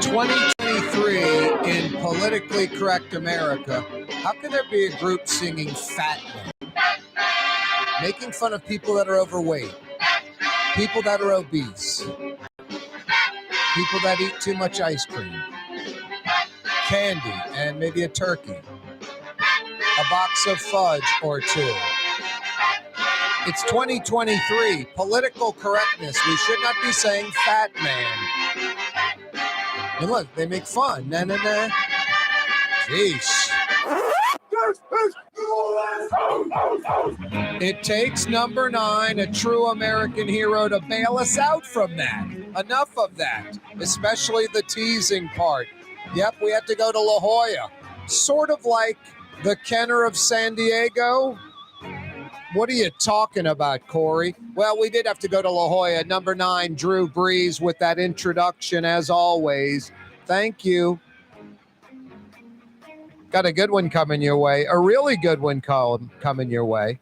2023 in politically correct America, how can there be a group singing Fat Man? Making fun of people that are overweight, people that are obese, people that eat too much ice cream, candy, and maybe a turkey, a box of fudge or two. It's 2023. Political correctness. We should not be saying fat man. And look, they make fun. Na na na. Jeez. It takes number 9, a true American hero, to bail us out from that. Enough of that, especially the teasing part. Yep, we had to go to La Jolla. Sort of like the Kenner of San Diego. What are you talking about, Corey? Well, we did have to go to La Jolla. Number 9, Drew Brees, with that introduction, as always. Thank you. Got a good one coming your way. A really good one coming your way.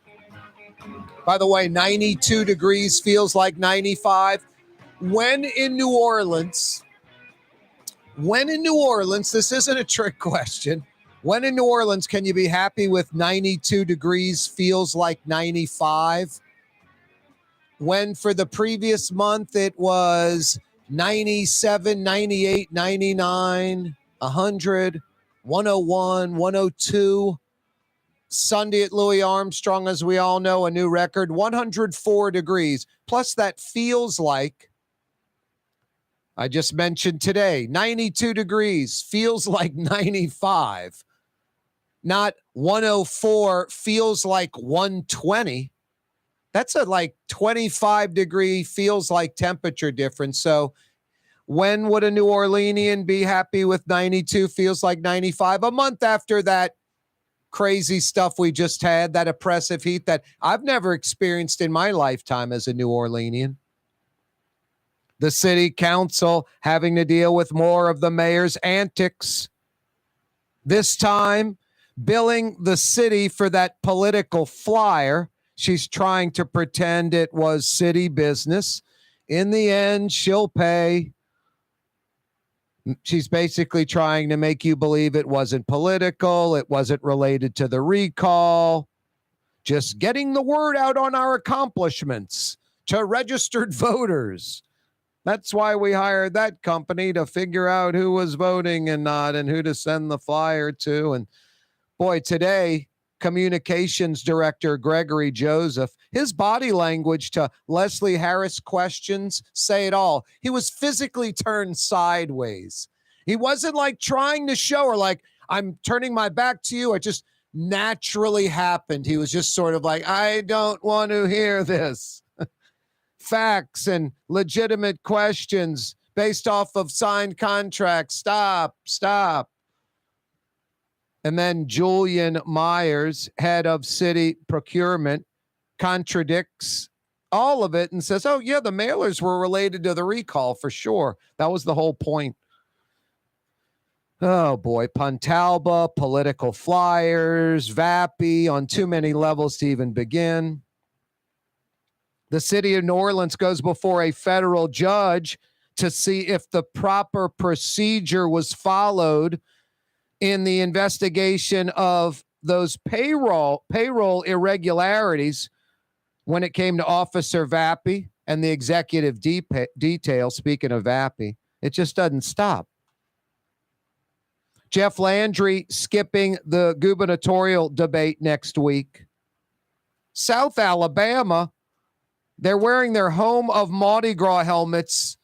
By the way, 92 degrees feels like 95. When in New Orleans, this isn't a trick question. When in New Orleans can you be happy with 92 degrees feels like 95? When for the previous month it was 97, 98, 99, 100, 101, 102. Sunday at Louis Armstrong, as we all know, a new record, 104 degrees. Plus that feels like, I just mentioned today, 92 degrees feels like 95. Not 104 feels like 120. That's a like 25 degree feels like temperature difference. So when would a New Orleanian be happy with 92 feels like 95? A month after that crazy stuff we just had, that oppressive heat that I've never experienced in my lifetime as a New Orleanian. The city council having to deal with more of the mayor's antics. This time, billing the city for that political flyer. She's trying to pretend it was city business. In the end, she'll pay. She's basically trying to make you believe it wasn't political. It wasn't related to the recall. Just getting the word out on our accomplishments to registered voters. That's why we hired that company, to figure out who was voting and not, and who to send the flyer to. And boy, today, communications director Gregory Joseph, his body language to Leslie Harris questions say it all. He was physically turned sideways. He wasn't like trying to show her like, I'm turning my back to you. It just naturally happened. He was just sort of like, I don't want to hear this. Facts and legitimate questions based off of signed contracts. Stop. And then Julian Myers, head of city procurement, contradicts all of it and says, oh, yeah, the mailers were related to the recall for sure. That was the whole point. Oh, boy. Pontalba, political flyers, Vappie, on too many levels to even begin. The city of New Orleans goes before a federal judge to see if the proper procedure was followed in the investigation of those payroll irregularities when it came to Officer Vappie and the executive detail. Speaking of Vappie, it just doesn't stop. Jeff Landry skipping the gubernatorial debate next week. South Alabama, they're wearing their Home of Mardi Gras helmets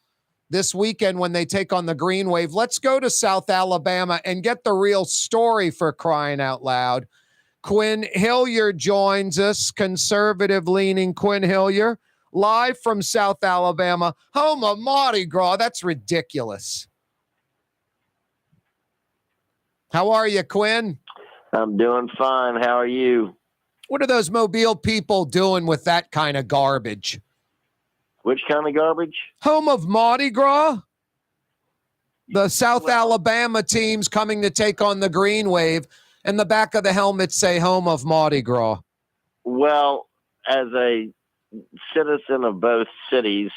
this weekend when they take on the Green Wave. Let's go to South Alabama and get the real story, for crying out loud. Quinn Hillyer joins us, conservative-leaning Quinn Hillyer, live from South Alabama, home of Mardi Gras. That's ridiculous. How are you, Quinn? I'm doing fine. How are you? What are those Mobile people doing with that kind of garbage? Which kind of garbage? Home of Mardi Gras? The South Alabama team's coming to take on the Green Wave, and the back of the helmets say Home of Mardi Gras. Well, as a citizen of both cities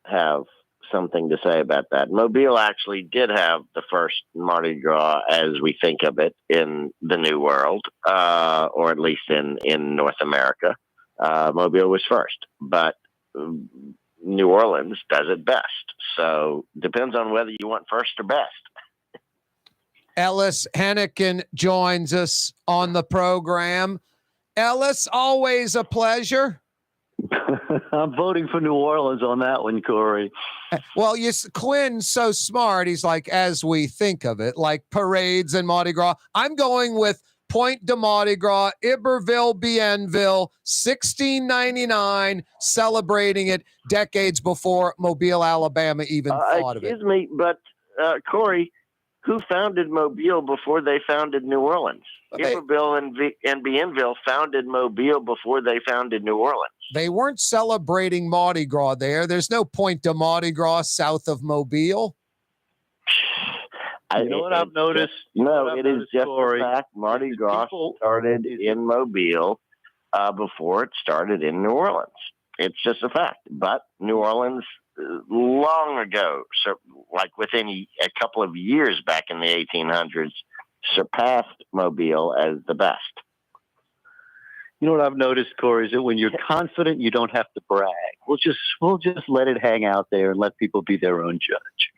have something to say about that. Mobile actually did have the first Mardi Gras as we think of it in the New World, or at least in North America. Mobile was first, but New Orleans does it best. So depends on whether you want first or best. Ellis Henican joins us on the program. Ellis, always a pleasure. I'm voting for New Orleans on that one, Corey. Well, Quinn's so smart. He's like, as we think of it, like parades and Mardi Gras. I'm going with Pointe de Mardi Gras, Iberville, Bienville, 1699, celebrating it decades before Mobile, Alabama even thought of it. Excuse me, but Corey, who founded Mobile before they founded New Orleans? Iberville and Bienville founded Mobile before they founded New Orleans. They weren't celebrating Mardi Gras there. There's no Pointe de Mardi Gras south of Mobile. You know what I've noticed? It is just the fact Mardi Gras started in Mobile before it started in New Orleans. It's just a fact. But New Orleans, long ago, so like within a couple of years back in the 1800s, surpassed Mobile as the best. You know what I've noticed, Corey, is that when you're confident, you don't have to brag. We'll just let it hang out there and let people be their own judge.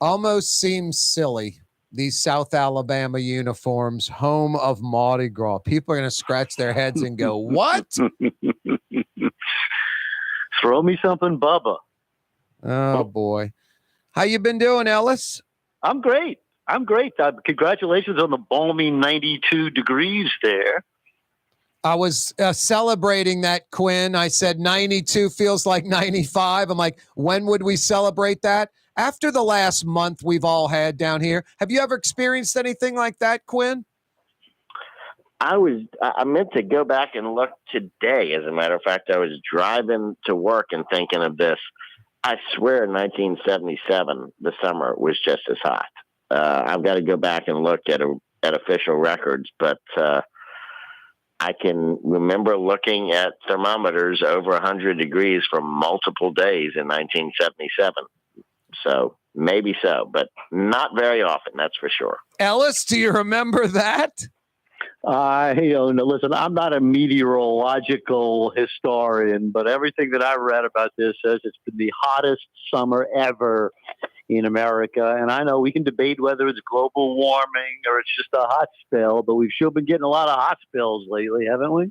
Almost seems silly. These South Alabama uniforms, home of Mardi Gras. People are going to scratch their heads and go, what? Throw me something, Bubba. Oh, boy. How you been doing, Ellis? I'm great. Congratulations on the balmy 92 degrees there. I was celebrating that, Quinn. I said 92 feels like 95. I'm like, when would we celebrate that? After the last month we've all had down here. Have you ever experienced anything like that, Quinn? I meant to go back and look today. As a matter of fact, I was driving to work and thinking of this. I swear 1977, the summer was just as hot. I've got to go back and look at official records, but I can remember looking at thermometers over 100 degrees for multiple days in 1977. So maybe so, but not very often, that's for sure. Ellis, do you remember that? Listen, I'm not a meteorological historian, but everything that I read about this says it's been the hottest summer ever in America. And I know we can debate whether it's global warming or it's just a hot spell, but we've sure been getting a lot of hot spells lately, haven't we?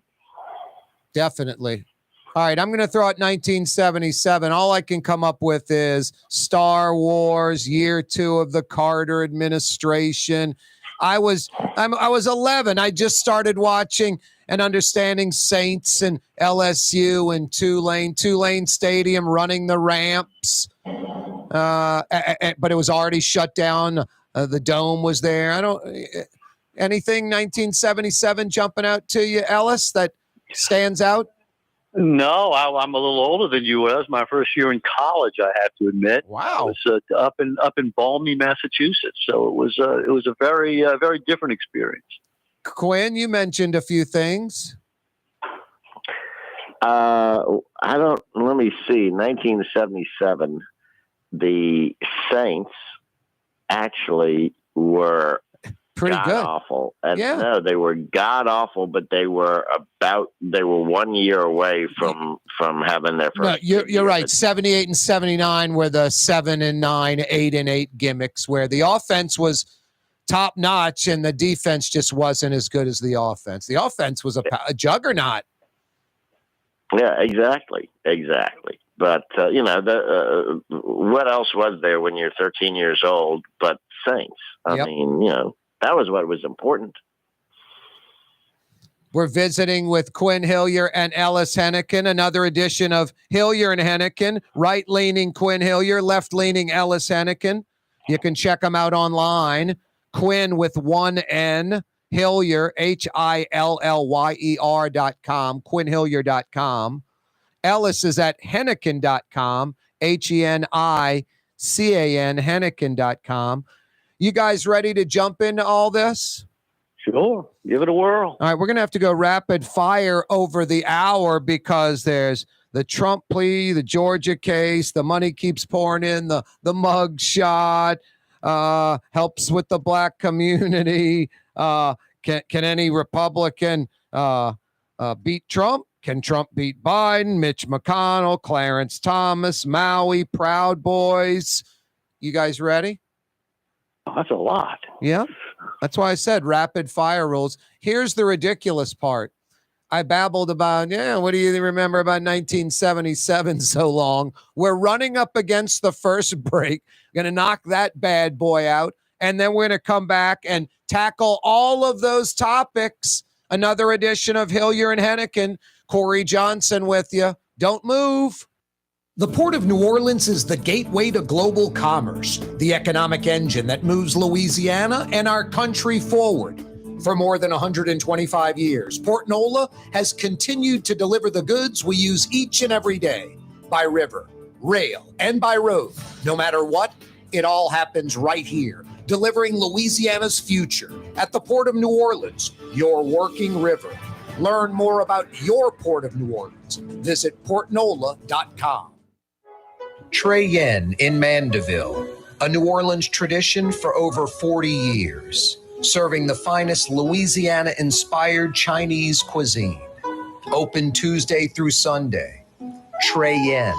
Definitely. All right, I'm going to throw out 1977. All I can come up with is Star Wars, year 2 of the Carter administration. I was 11. I just started watching and understanding Saints and LSU and Tulane Stadium running the ramps. But it was already shut down. The dome was there. Anything 1977 jumping out to you, Ellis, that stands out? No, I'm a little older than you. It was my first year in college, I have to admit. Wow. It was up in balmy Massachusetts, so it was a very different experience. Quinn, you mentioned a few things. Let me see. 1977, the Saints actually were pretty good. Awful. And yeah. No, they were god awful, but they were 1 year away from having their first. No, you're right. 78 and 79 were the 7 and 9, 8 and 8 gimmicks, where the offense was top notch and the defense just wasn't as good as the offense. The offense was a juggernaut. Yeah, exactly. But what else was there when you're 13 years old but Saints? I mean, that was what was important. We're visiting with Quinn Hillyer and Ellis Henican, another edition of Hillyer and Henican, right-leaning Quinn Hillyer, left-leaning Ellis Henican. You can check them out online. Quinn with one N, Hillyer, HILLYER.com, QuinnHillyer.com. Ellis is at Henican.com, HENICAN, Henican.com. You guys ready to jump into all this? Sure. Give it a whirl. All right, we're going to have to go rapid fire over the hour because there's the Trump plea, the Georgia case, the money keeps pouring in, the mugshot, helps with the black community. Can any Republican beat Trump? Can Trump beat Biden? Mitch McConnell, Clarence Thomas, Maui, Proud Boys. You guys ready? That's a lot. Yeah. That's why I said rapid fire rules. Here's the ridiculous part. I babbled about, what do you remember about 1977 so long? We're running up against the first break. Going to knock that bad boy out. And then we're going to come back and tackle all of those topics. Another edition of Hillyer and Henican. Corey Johnson with you. Don't move. The Port of New Orleans is the gateway to global commerce, the economic engine that moves Louisiana and our country forward. For more than 125 years, Port Nola has continued to deliver the goods we use each and every day by river, rail, and by road. No matter what, it all happens right here, delivering Louisiana's future at the Port of New Orleans, your working river. Learn more about your Port of New Orleans. Visit portnola.com. Trey Yen in Mandeville, a New Orleans tradition for over 40 years, serving the finest Louisiana-inspired Chinese cuisine. Open Tuesday through Sunday. Trey Yen.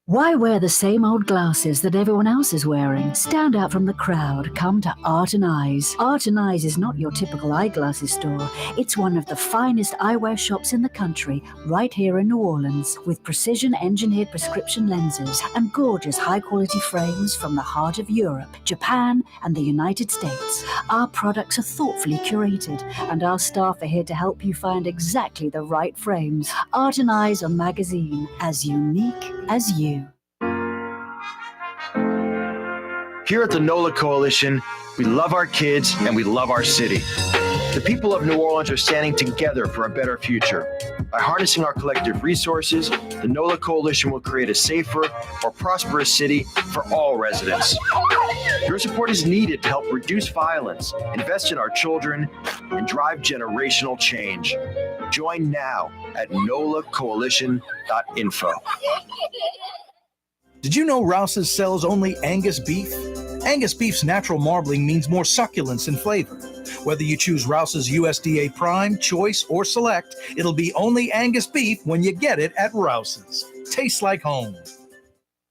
Why wear the same old glasses that everyone else is wearing? Stand out from the crowd. Come to Art and Eyes. Art and Eyes is not your typical eyeglasses store. It's one of the finest eyewear shops in the country, right here in New Orleans, with precision-engineered prescription lenses and gorgeous high-quality frames from the heart of Europe, Japan, and the United States. Our products are thoughtfully curated, and our staff are here to help you find exactly the right frames. Art and Eyes, a magazine as unique as you. Here at the NOLA Coalition, we love our kids and we love our city. The people of New Orleans are standing together for a better future. By harnessing our collective resources, the NOLA Coalition will create a safer, more prosperous city for all residents. Your support is needed to help reduce violence, invest in our children, and drive generational change. Join now at nolacoalition.info. Did you know Rouse's sells only Angus beef? Angus beef's natural marbling means more succulence and flavor. Whether you choose Rouse's USDA Prime, Choice, or Select, it'll be only Angus beef when you get it at Rouse's. Tastes like home.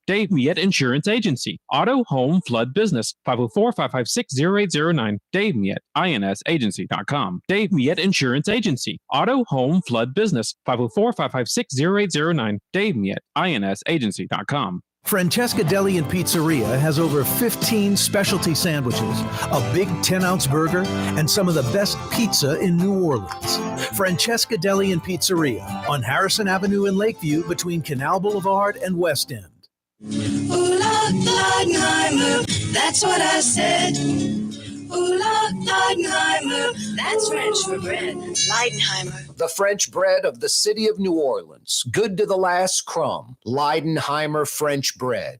Dave Miette Insurance Agency. Auto, home, flood, business. 504-556-0809. Dave Miette, INSagency.com. Dave Miette Insurance Agency. Auto, home, flood, business. 504-556-0809. Dave Miette, INSagency.com. Francesca Deli and Pizzeria has over 15 specialty sandwiches, a big 10-ounce burger, and some of the best pizza in New Orleans. Francesca Deli and Pizzeria on Harrison Avenue in Lakeview between Canal Boulevard and West End. Ooh, Leidenheimer, that's what I said. Ooh, Leidenheimer, that's French for bread. Leidenheimer. The French bread of the city of New Orleans. Good to the last crumb. Leidenheimer French bread.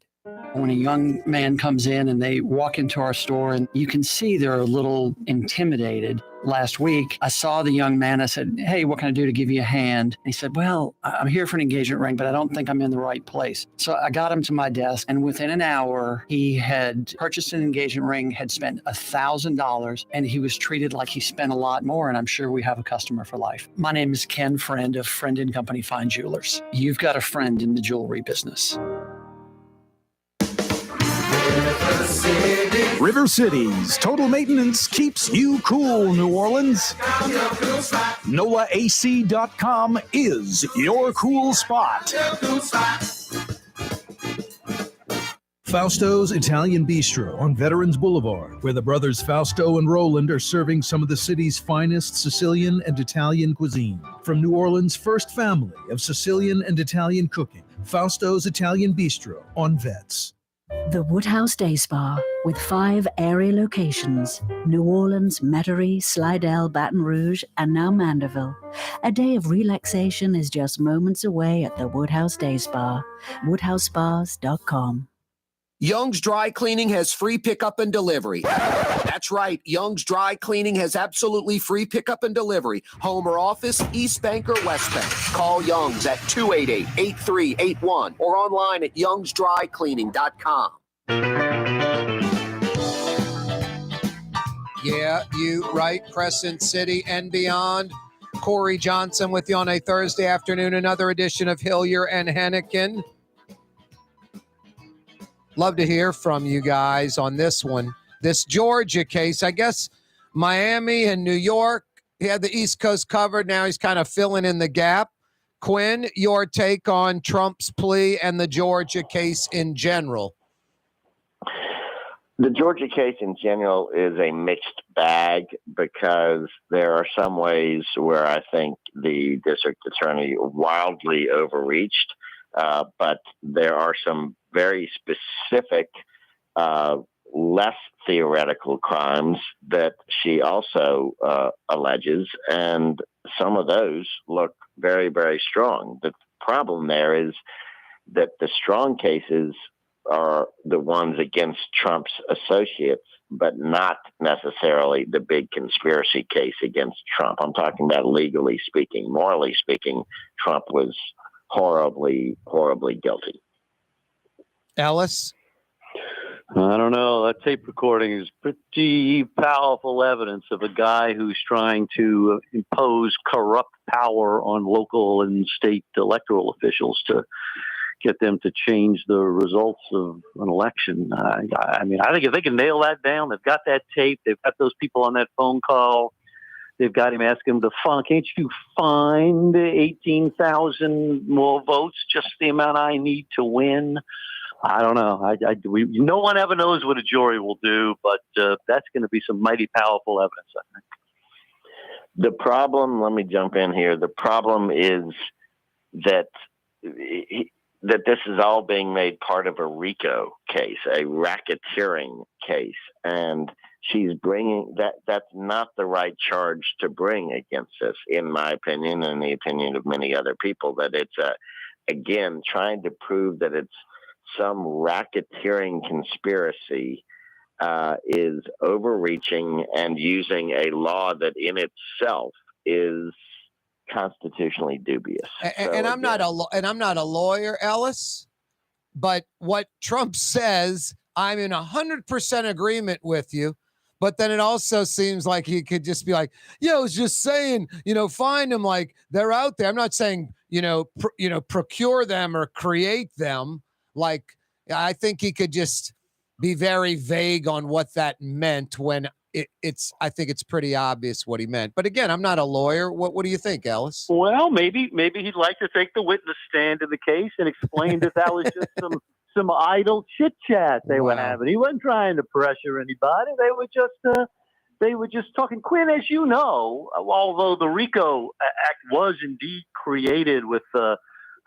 When a young man comes in and they walk into our store and you can see they're a little intimidated. Last week, I saw the young man. I said, "Hey, what can I do to give you a hand?" And he said, "Well, I'm here for an engagement ring, but I don't think I'm in the right place." So I got him to my desk, and within an hour, he had purchased an engagement ring, had spent $1,000, and he was treated like he spent a lot more, and I'm sure we have a customer for life. My name is Ken Friend of Friend & Company Fine Jewelers. You've got a friend in the jewelry business. River Cities Total Maintenance keeps you cool, New Orleans. NOLAAC.com is your cool spot. Fausto's Italian Bistro on Veterans Boulevard, where the brothers Fausto and Roland are serving some of the city's finest Sicilian and Italian cuisine. From New Orleans' first family of Sicilian and Italian cooking, Fausto's Italian Bistro on Vets. The Woodhouse Day Spa, with 5 area locations: New Orleans, Metairie, Slidell, Baton Rouge, and now Mandeville. A day of relaxation is just moments away at the Woodhouse Day Spa. WoodhouseSpas.com. Young's Dry Cleaning has free pickup and delivery. That's right. Young's Dry Cleaning has absolutely free pickup and delivery. Home or office, East Bank or West Bank. Call Young's at 288-8381 or online at youngsdrycleaning.com. Yeah, you right. Crescent City and beyond. Corey Johnson with you on a Thursday afternoon. Another edition of Hillyer and Henican. Love to hear from you guys on this one. This Georgia case, I guess Miami and New York, he had the East Coast covered. Now he's kind of filling in the gap. Quinn, your take on Trump's plea and the Georgia case in general? The Georgia case in general is a mixed bag because there are some ways where I think the district attorney wildly overreached, but there are some very specific, less theoretical crimes that she also alleges, and some of those look very, very strong. The problem there is that the strong cases are the ones against Trump's associates, but not necessarily the big conspiracy case against Trump. I'm talking about legally speaking. Morally speaking, Trump was horribly, horribly guilty. Ellis? I don't know. That tape recording is pretty powerful evidence of a guy who's trying to impose corrupt power on local and state electoral officials to get them to change the results of an election. I mean, I think if they can nail that down, they've got that tape, they've got those people on that phone call, they've got him asking him to can't you find 18,000 more votes, just the amount I need to win? I don't know. No one ever knows what a jury will do, but that's going to be some mighty powerful evidence, I think. The problem, let me jump in here. The problem is that this is all being made part of a RICO case, a racketeering case. And she's bringing that's not the right charge to bring against this, in my opinion, and the opinion of many other people, that it's, again, trying to prove that it's some racketeering conspiracy is overreaching and using a law that in itself is constitutionally dubious. And I'm not a lawyer, Ellis, but what Trump says, I'm in 100% agreement with you. But then it also seems like he could just be like, I was just saying, find them, like they're out there. I'm not saying, procure them or create them. Like, I think he could just be very vague on what that meant when I think it's pretty obvious what he meant. But again, I'm not a lawyer. What do you think, Ellis? Well, maybe he'd like to take the witness stand in the case and explain that was just some idle chit chat they were having. He wasn't trying to pressure anybody. They were just talking. Quinn, as you know, although the RICO Act was indeed created with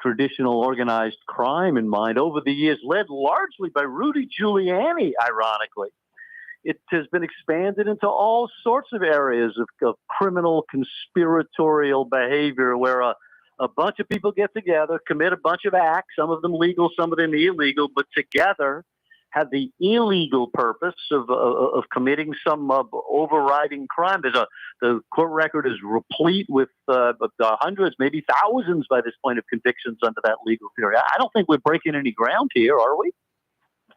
traditional organized crime in mind, over the years, led largely by Rudy Giuliani, ironically, it has been expanded into all sorts of areas of criminal conspiratorial behavior where a bunch of people get together, commit a bunch of acts, some of them legal, some of them illegal, but together have the illegal purpose of committing some overriding crime. The court record is replete with hundreds, maybe thousands by this point of convictions under that legal theory. I don't think we're breaking any ground here, are we?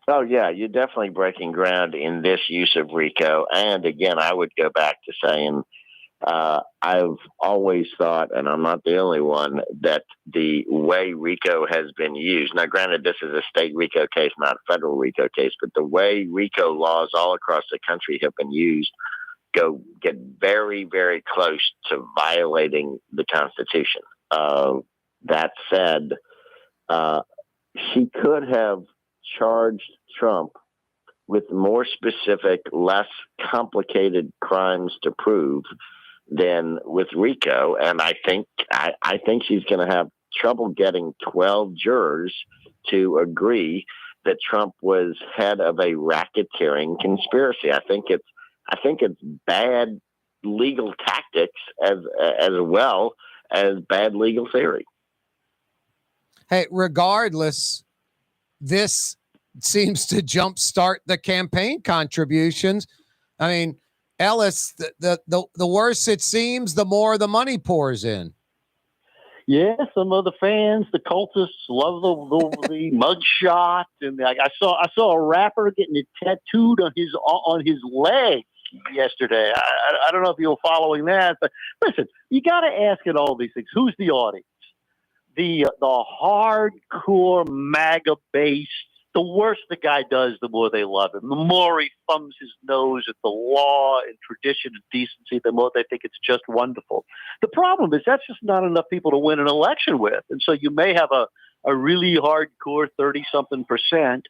Oh, yeah, you're definitely breaking ground in this use of RICO. And again, I would go back to saying I've always thought, and I'm not the only one, that the way RICO has been used, now granted this is a state RICO case, not a federal RICO case, but the way RICO laws all across the country have been used get very, very close to violating the Constitution. That said, she could have charged Trump with more specific, less complicated crimes to prove than with RICO, and I think she's going to have trouble getting 12 jurors to agree that Trump was head of a racketeering conspiracy. I think it's bad legal tactics as well as bad legal theory. Hey, regardless, this seems to jumpstart the campaign contributions I mean, Ellis, the worse it seems, the more the money pours in. Yeah, some of the fans, the cultists, love the mugshot, and I saw a rapper getting it tattooed on his leg yesterday. I don't know if you were following that, but listen, you got to ask at all these things: who's the audience? The hardcore MAGA base. The worse the guy does, the more they love him. The more he thumbs his nose at the law and tradition and decency, the more they think it's just wonderful. The problem is that's just not enough people to win an election with. And so you may have a really hardcore 30-something%,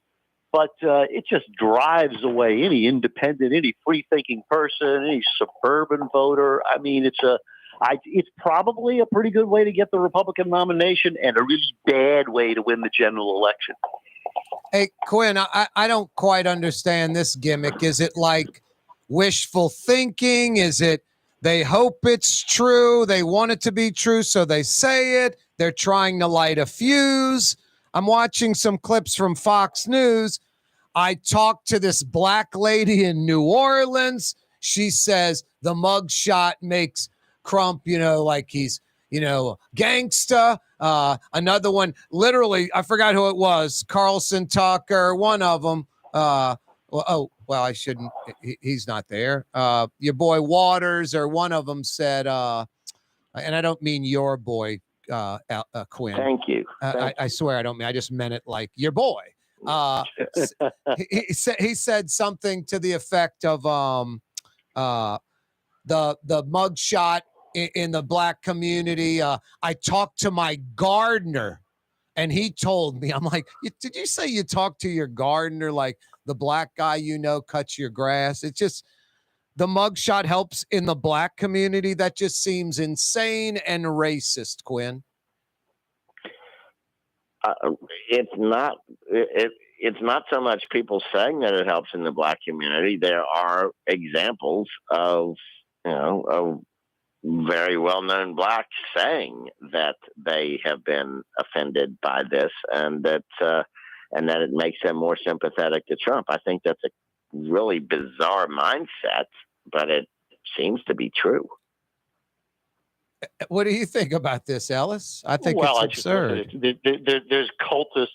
but it just drives away any independent, any free-thinking person, any suburban voter. I mean, it's probably a pretty good way to get the Republican nomination and a really bad way to win the general election. Hey, Quinn, I don't quite understand this gimmick. Is it like wishful thinking? Is it they hope it's true? They want it to be true, so they say it. They're trying to light a fuse. I'm watching some clips from Fox News. I talked to this black lady in New Orleans. She says the mugshot makes Trump, like he's, gangsta. Another one, literally, I forgot who it was. Carlson Tucker, one of them. I shouldn't. He's not there. Your boy Waters, or one of them said, and I don't mean your boy, Quinn. Thank you. I swear I don't mean. I just meant it like your boy. He said something to the effect of the mugshot in the black community. I talked to my gardener and he told me, I'm like, did you say you talked to your gardener? Like the black guy, cuts your grass. It's just the mugshot helps in the black community. That just seems insane and racist, Quinn. It's not so much people saying that it helps in the black community. There are examples of very well-known blacks saying that they have been offended by this, and that it makes them more sympathetic to Trump. I think that's a really bizarre mindset, but it seems to be true. What do you think about this, Ellis? I think it's absurd. There's cultists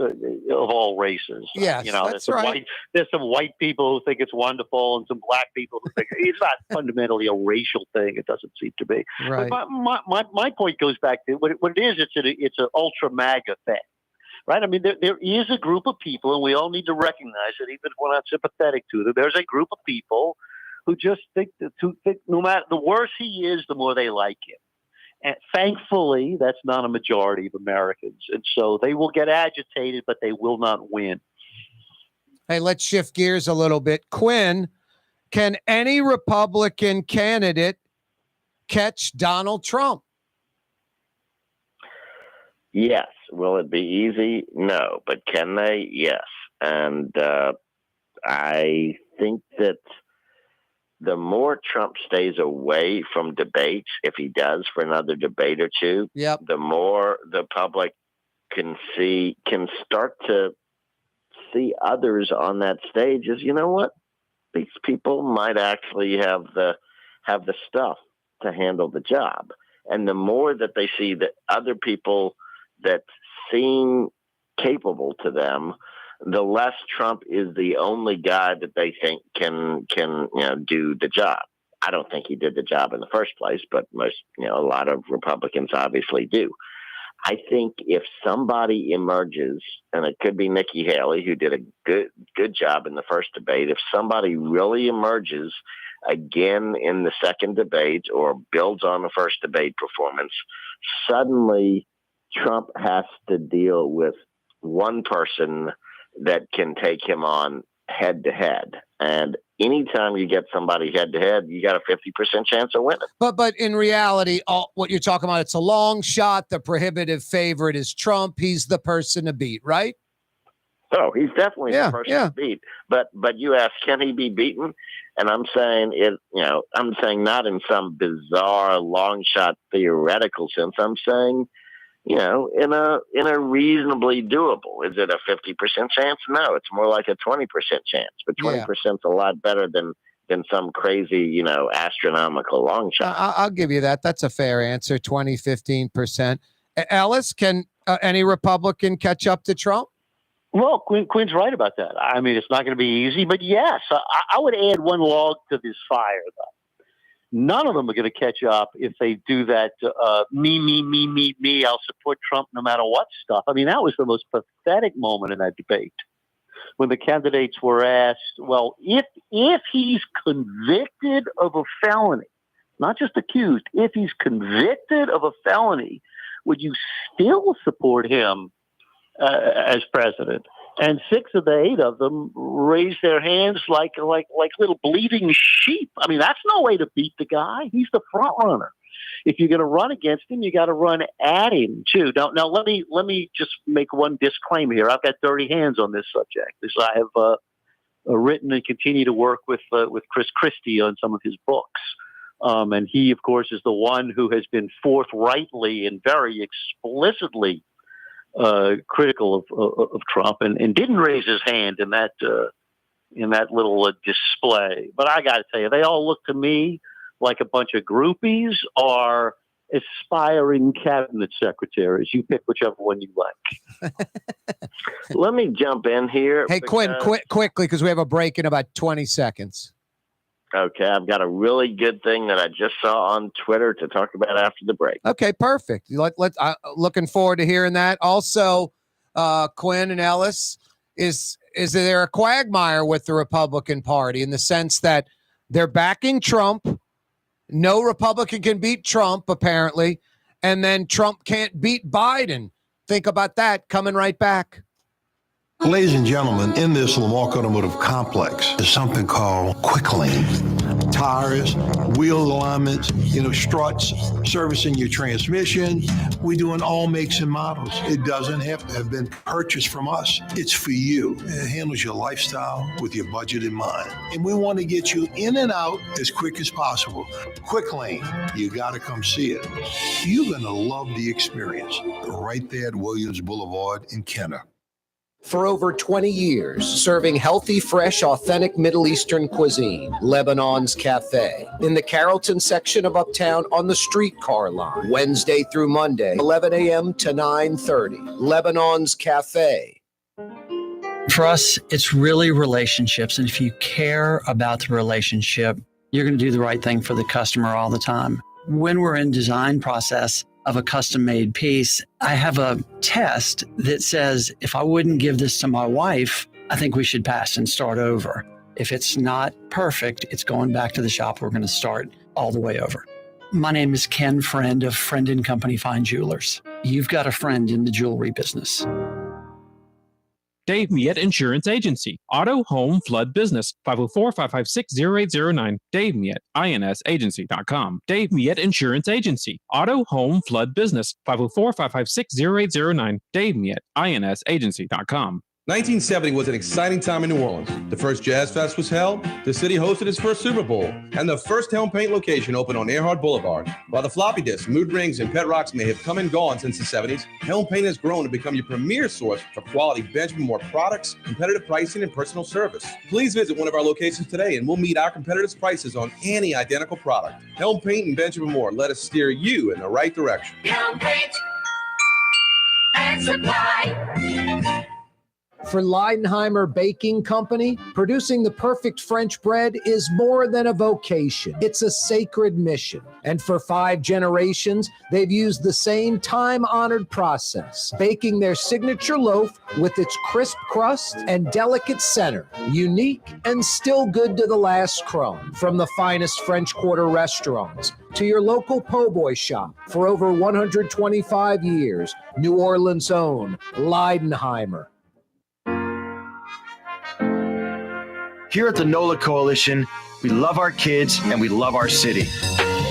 of all races. Yes, that's right. There's some white people who think it's wonderful, and some black people who think it's not fundamentally a racial thing. It doesn't seem to be. Right. But my point goes back to what it is. It's an ultra MAGA thing, right? I mean, there is a group of people, and we all need to recognize it, even if we're not sympathetic to them. There's a group of people who just think no matter the worse he is, the more they like him. And thankfully, that's not a majority of Americans. And so they will get agitated, but they will not win. Hey, let's shift gears a little bit. Quinn, can any Republican candidate catch Donald Trump? Yes. Will it be easy? No. But can they? Yes. And I think that the more Trump stays away from debates, if he does for another debate or two, the more the public can start to see others on that stage as, what? These people might actually have the stuff to handle the job. And the more that they see that other people that seem capable to them, the less Trump is the only guy that they think can do the job. I don't think he did the job in the first place, but a lot of Republicans obviously do. I think if somebody emerges, and it could be Nikki Haley, who did a good job in the first debate, if somebody really emerges again in the second debate or builds on the first debate performance, suddenly Trump has to deal with one person that can take him on head to head. And anytime you get somebody head to head, you got a 50% chance of winning. But in reality, what you're talking about, it's a long shot. The prohibitive favorite is Trump. He's the person to beat, right? Oh, he's definitely the person to beat. But you ask, can he be beaten? And I'm saying I'm saying not in some bizarre long shot theoretical sense. I'm saying, in a reasonably doable. Is it a 50% chance? No, it's more like a 20% chance. But 20% is a lot better than than some crazy, astronomical long shot. I'll give you that. That's a fair answer. 15%. Ellis, can any Republican catch up to Trump? Well, Quinn's right about that. I mean, it's not going to be easy, but yes, I would add one log to this fire, though. None of them are going to catch up if they do that me, I'll support Trump no matter what stuff. I mean, that was the most pathetic moment in that debate when the candidates were asked, well, if he's convicted of a felony, not just accused, if he's convicted of a felony, would you still support him as president? And 6 of the 8 of them raised their hands like little bleeding sheep. I mean, that's no way to beat the guy. He's the front runner. If you're going to run against him, you got to run at him too. Now let me just make one disclaimer here. I've got dirty hands on this subject, because I have written and continue to work with Chris Christie on some of his books. And he, of course, is the one who has been forthrightly and very explicitly critical of Trump, and didn't raise his hand in that little display. But I got to tell you, they all look to me like a bunch of groupies or aspiring cabinet secretaries. You pick whichever one you like. Let me jump in here. Hey, Quinn, quickly, because we have a break in about 20 seconds. Okay, I've got a really good thing that I just saw on Twitter to talk about after the break. Okay, perfect. Looking forward to hearing that. Also, Quinn and Ellis, is there a quagmire with the Republican Party in the sense that they're backing Trump? No Republican can beat Trump, apparently, and then Trump can't beat Biden. Think about that. Coming right back. Ladies and gentlemen, in this Lamarck Automotive Complex is something called Quick Lane. Tires, wheel alignments, struts, servicing your transmission. We're doing all makes and models. It doesn't have to have been purchased from us. It's for you. It handles your lifestyle with your budget in mind. And we want to get you in and out as quick as possible. Quick Lane, you got to come see it. You're going to love the experience. Right there at Williams Boulevard in Kenner. For over 20 years, serving healthy, fresh, authentic Middle Eastern cuisine, Lebanon's Cafe. In the Carrollton section of Uptown on the streetcar line, Wednesday through Monday, 11 a.m. to 9:30. Lebanon's Cafe. For us, it's really relationships. And if you care about the relationship, you're going to do the right thing for the customer all the time. When we're in design process of a custom-made piece, I have a test that says, if I wouldn't give this to my wife, I think we should pass and start over. If it's not perfect, it's going back to the shop. We're going to start all the way over. My name is Ken Friend of Friend & Company Fine Jewelers. You've got a friend in the jewelry business. Dave Miette Insurance Agency. Auto, home, flood business. 504-556-0809. Dave Miette, INSagency.com. Dave Miette Insurance Agency. Auto, home, flood business. 504-556-0809. Dave Miette, INSagency.com. 1970 was an exciting time in New Orleans. The first Jazz Fest was held, the city hosted its first Super Bowl, and the first Helm Paint location opened on Earhart Boulevard. While the floppy disks, mood rings, and pet rocks may have come and gone since the 70s, Helm Paint has grown to become your premier source for quality Benjamin Moore products, competitive pricing, and personal service. Please visit one of our locations today and we'll meet our competitors' prices on any identical product. Helm Paint and Benjamin Moore, let us steer you in the right direction. Helm Paint and Supply. For Leidenheimer Baking Company, producing the perfect French bread is more than a vocation. It's a sacred mission. And for 5 generations, they've used the same time-honored process, baking their signature loaf with its crisp crust and delicate center, unique and still good to the last crumb. From the finest French Quarter restaurants to your local po' boy shop, for over 125 years, New Orleans' own Leidenheimer. Here at the NOLA Coalition, we love our kids and we love our city.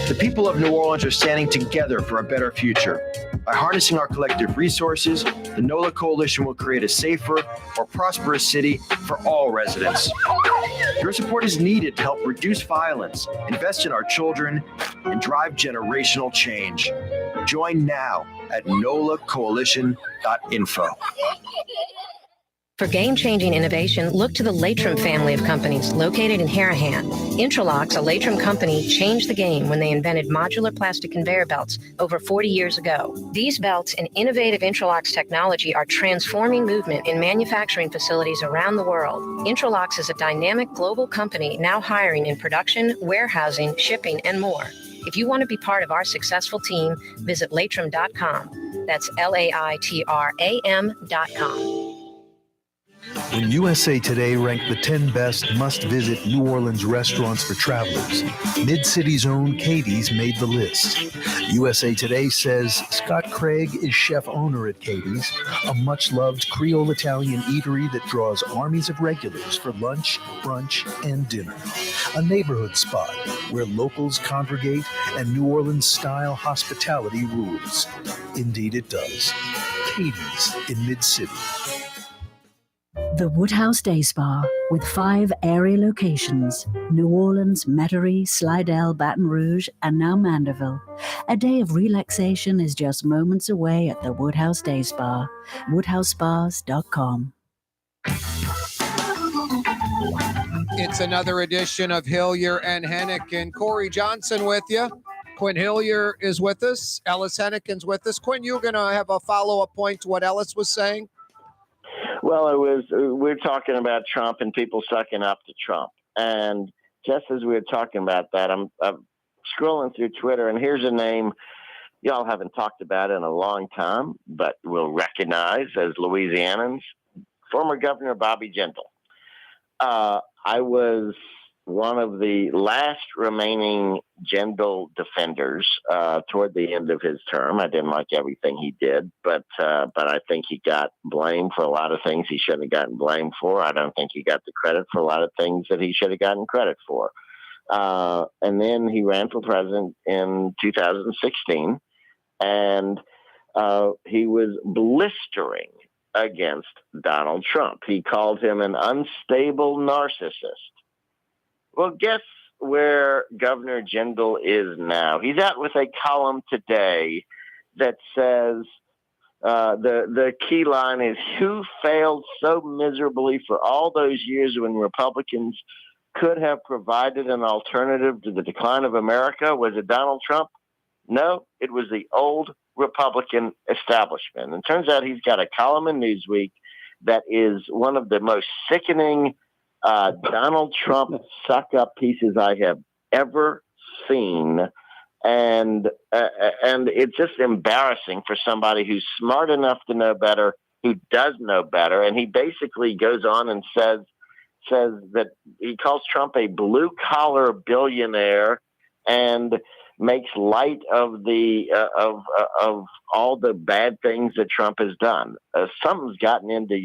The people of New Orleans are standing together for a better future. By harnessing our collective resources, the NOLA Coalition will create a safer, more prosperous city for all residents. Your support is needed to help reduce violence, invest in our children, and drive generational change. Join now at nolacoalition.info. For game-changing innovation, look to the Latrim family of companies located in Harahan. Intralocks, a Latrim company, changed the game when they invented modular plastic conveyor belts over 40 years ago. These belts and innovative Intralocks technology are transforming movement in manufacturing facilities around the world. Intralocks is a dynamic global company now hiring in production, warehousing, shipping, and more. If you want to be part of our successful team, visit Latrim.com. That's LAITRAM.com. When USA Today ranked the 10 best must-visit New Orleans restaurants for travelers, Mid-City's own Katie's made the list. USA Today says Scott Craig is chef-owner at Katie's, a much-loved Creole-Italian eatery that draws armies of regulars for lunch, brunch, and dinner. A neighborhood spot where locals congregate and New Orleans-style hospitality rules. Indeed it does. Katie's in Mid-City. The Woodhouse Day Spa, with 5 area locations: New Orleans, Metairie, Slidell, Baton Rouge, and now Mandeville. A day of relaxation is just moments away at the Woodhouse Day Spa. WoodhouseSpas.com. It's another edition of Hillyer and Henican. Corey Johnson with you. Quinn Hillyer is with us. Ellis Henican's with us. Quinn, you're going to have a follow-up point to what Ellis was saying? Well, we're talking about Trump and people sucking up to Trump. And just as we were talking about that, I'm scrolling through Twitter, and here's a name y'all haven't talked about in a long time, but will recognize as Louisianans, former Governor Bobby Jindal. I was one of the last remaining Jindal defenders toward the end of his term. I didn't like everything he did, but I think he got blamed for a lot of things he shouldn't have gotten blamed for. I don't think he got the credit for a lot of things that he should have gotten credit for. And then he ran for president in 2016, and he was blistering against Donald Trump. He called him an unstable narcissist. Well, guess where Governor Jindal is now? He's out with a column today that says the key line is, who failed so miserably for all those years when Republicans could have provided an alternative to the decline of America? Was it Donald Trump? No, it was the old Republican establishment. And it turns out he's got a column in Newsweek that is one of the most sickening Donald Trump suck-up pieces I have ever seen. And it's just embarrassing for somebody who's smart enough to know better, who does know better. And he basically goes on and says that he calls Trump a blue-collar billionaire and makes light of the of all the bad things that Trump has done. Something's gotten into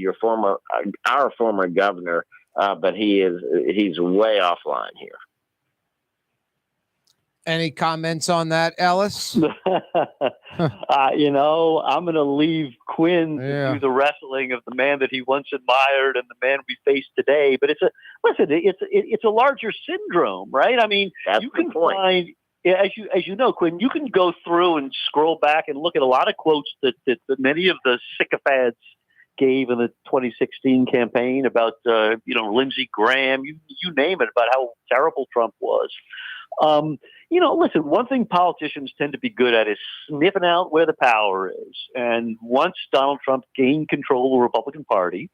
our former governor, but he's way offline here. Any comments on that, Ellis? I'm going to leave Quinn to do the wrestling of the man that he once admired and the man we face today. But it's a larger syndrome, right? I mean, that's you can find. Yeah, as you know, Quinn, you can go through and scroll back and look at a lot of quotes that many of the sycophants gave in the 2016 campaign about Lindsey Graham, you name it, about how terrible Trump was. Listen, one thing politicians tend to be good at is sniffing out where the power is. And once Donald Trump gained control of the Republican Party,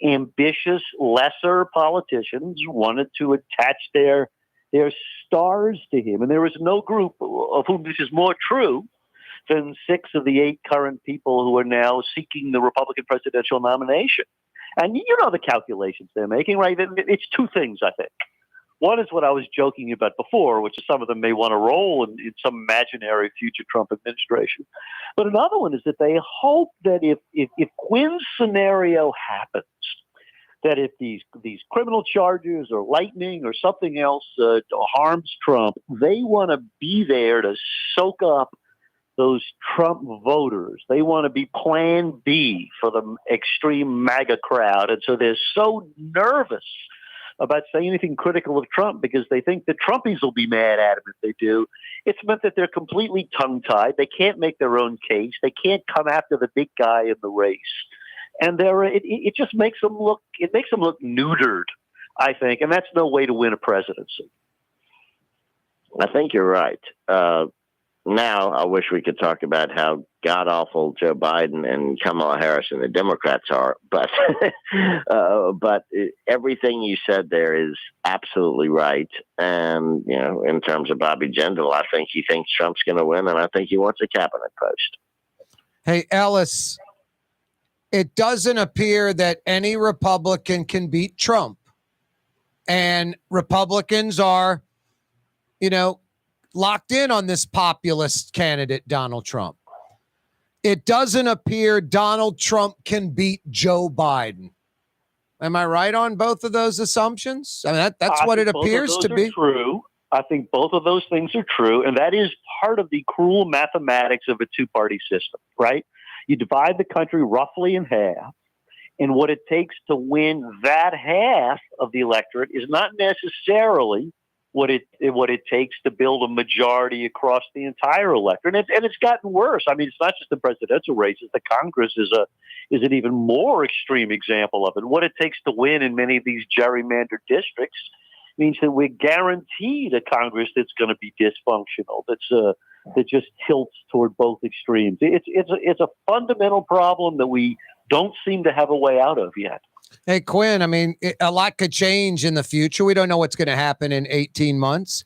ambitious, lesser politicians wanted to attach their stars to him. And there is no group of whom this is more true than 6 of the 8 current people who are now seeking the Republican presidential nomination. And you know the calculations they're making, right? It's 2 things, I think. One is what I was joking about before, which is some of them may want to roll in some imaginary future Trump administration. But another one is that they hope that if Quinn's scenario happens, that if these criminal charges or lightning or something else harms Trump, they want to be there to soak up those Trump voters. They want to be plan B for the extreme MAGA crowd. And so they're so nervous about saying anything critical of Trump because they think the Trumpies will be mad at him if they do. It's meant that they're completely tongue-tied. They can't make their own case. They can't come after the big guy in the race. and it just makes them look neutered, I think, and that's no way to win a presidency. I think you're right. Now, I wish we could talk about how god-awful Joe Biden and Kamala Harris and the Democrats are, but everything you said there is absolutely right. And, in terms of Bobby Jindal, I think he thinks Trump's going to win, and I think he wants a cabinet post. Hey, Ellis, it doesn't appear that any Republican can beat Trump. And Republicans are, locked in on this populist candidate, Donald Trump. It doesn't appear Donald Trump can beat Joe Biden. Am I right on both of those assumptions? I mean, that's what it appears to be. True. I think both of those things are true, and that is part of the cruel mathematics of a two-party system, right? You divide the country roughly in half, and what it takes to win that half of the electorate is not necessarily what it takes to build a majority across the entire electorate. And it's gotten worse. I mean, it's not just the presidential races. The Congress is an even more extreme example of it. What it takes to win in many of these gerrymandered districts means that we're guaranteed a Congress that's going to be dysfunctional, that just tilts toward both extremes. It's a fundamental problem that we don't seem to have a way out of yet. Hey, Quinn, I mean, a lot could change in the future. We don't know what's going to happen in 18 months.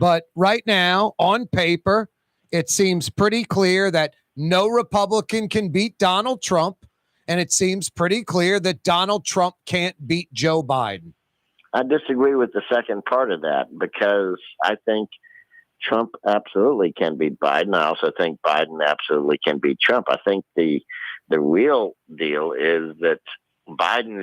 But right now, on paper, it seems pretty clear that no Republican can beat Donald Trump. And it seems pretty clear that Donald Trump can't beat Joe Biden. I disagree with the second part of that because I think Trump absolutely can beat Biden. I also think Biden absolutely can beat Trump. I think the real deal is that Biden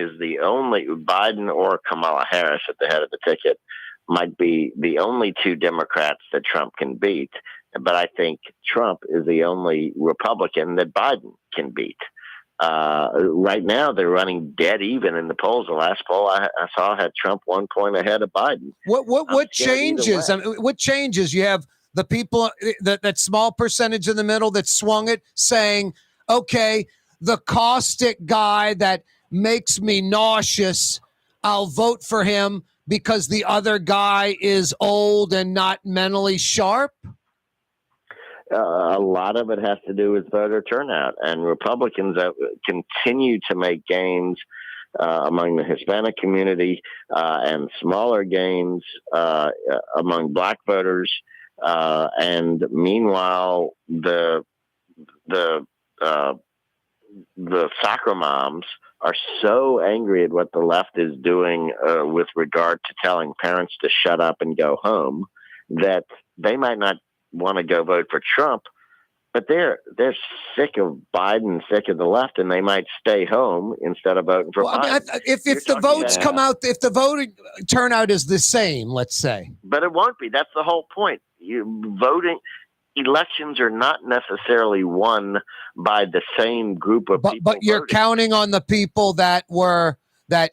or Kamala Harris at the head of the ticket might be the only two Democrats that Trump can beat. But I think Trump is the only Republican that Biden can beat. Right now, they're running dead even in the polls. The last poll I saw had Trump 1 point ahead of Biden. What changes? I mean, what changes? You have the people, that small percentage in the middle that swung it, saying, okay, the caustic guy that makes me nauseous, I'll vote for him because the other guy is old and not mentally sharp? A lot of it has to do with voter turnout, and Republicans continue to make gains among the Hispanic community and smaller gains among black voters. And meanwhile, the soccer moms are so angry at what the left is doing with regard to telling parents to shut up and go home that they might not want to go vote for Trump, but they're sick of Biden, sick of the left, and they might stay home instead of voting for Biden. I mean, if the votes come out, if the voting turnout is the same, let's say. But it won't be. That's the whole point. Elections are not necessarily won by the same group of people. But you're voting. counting on the people that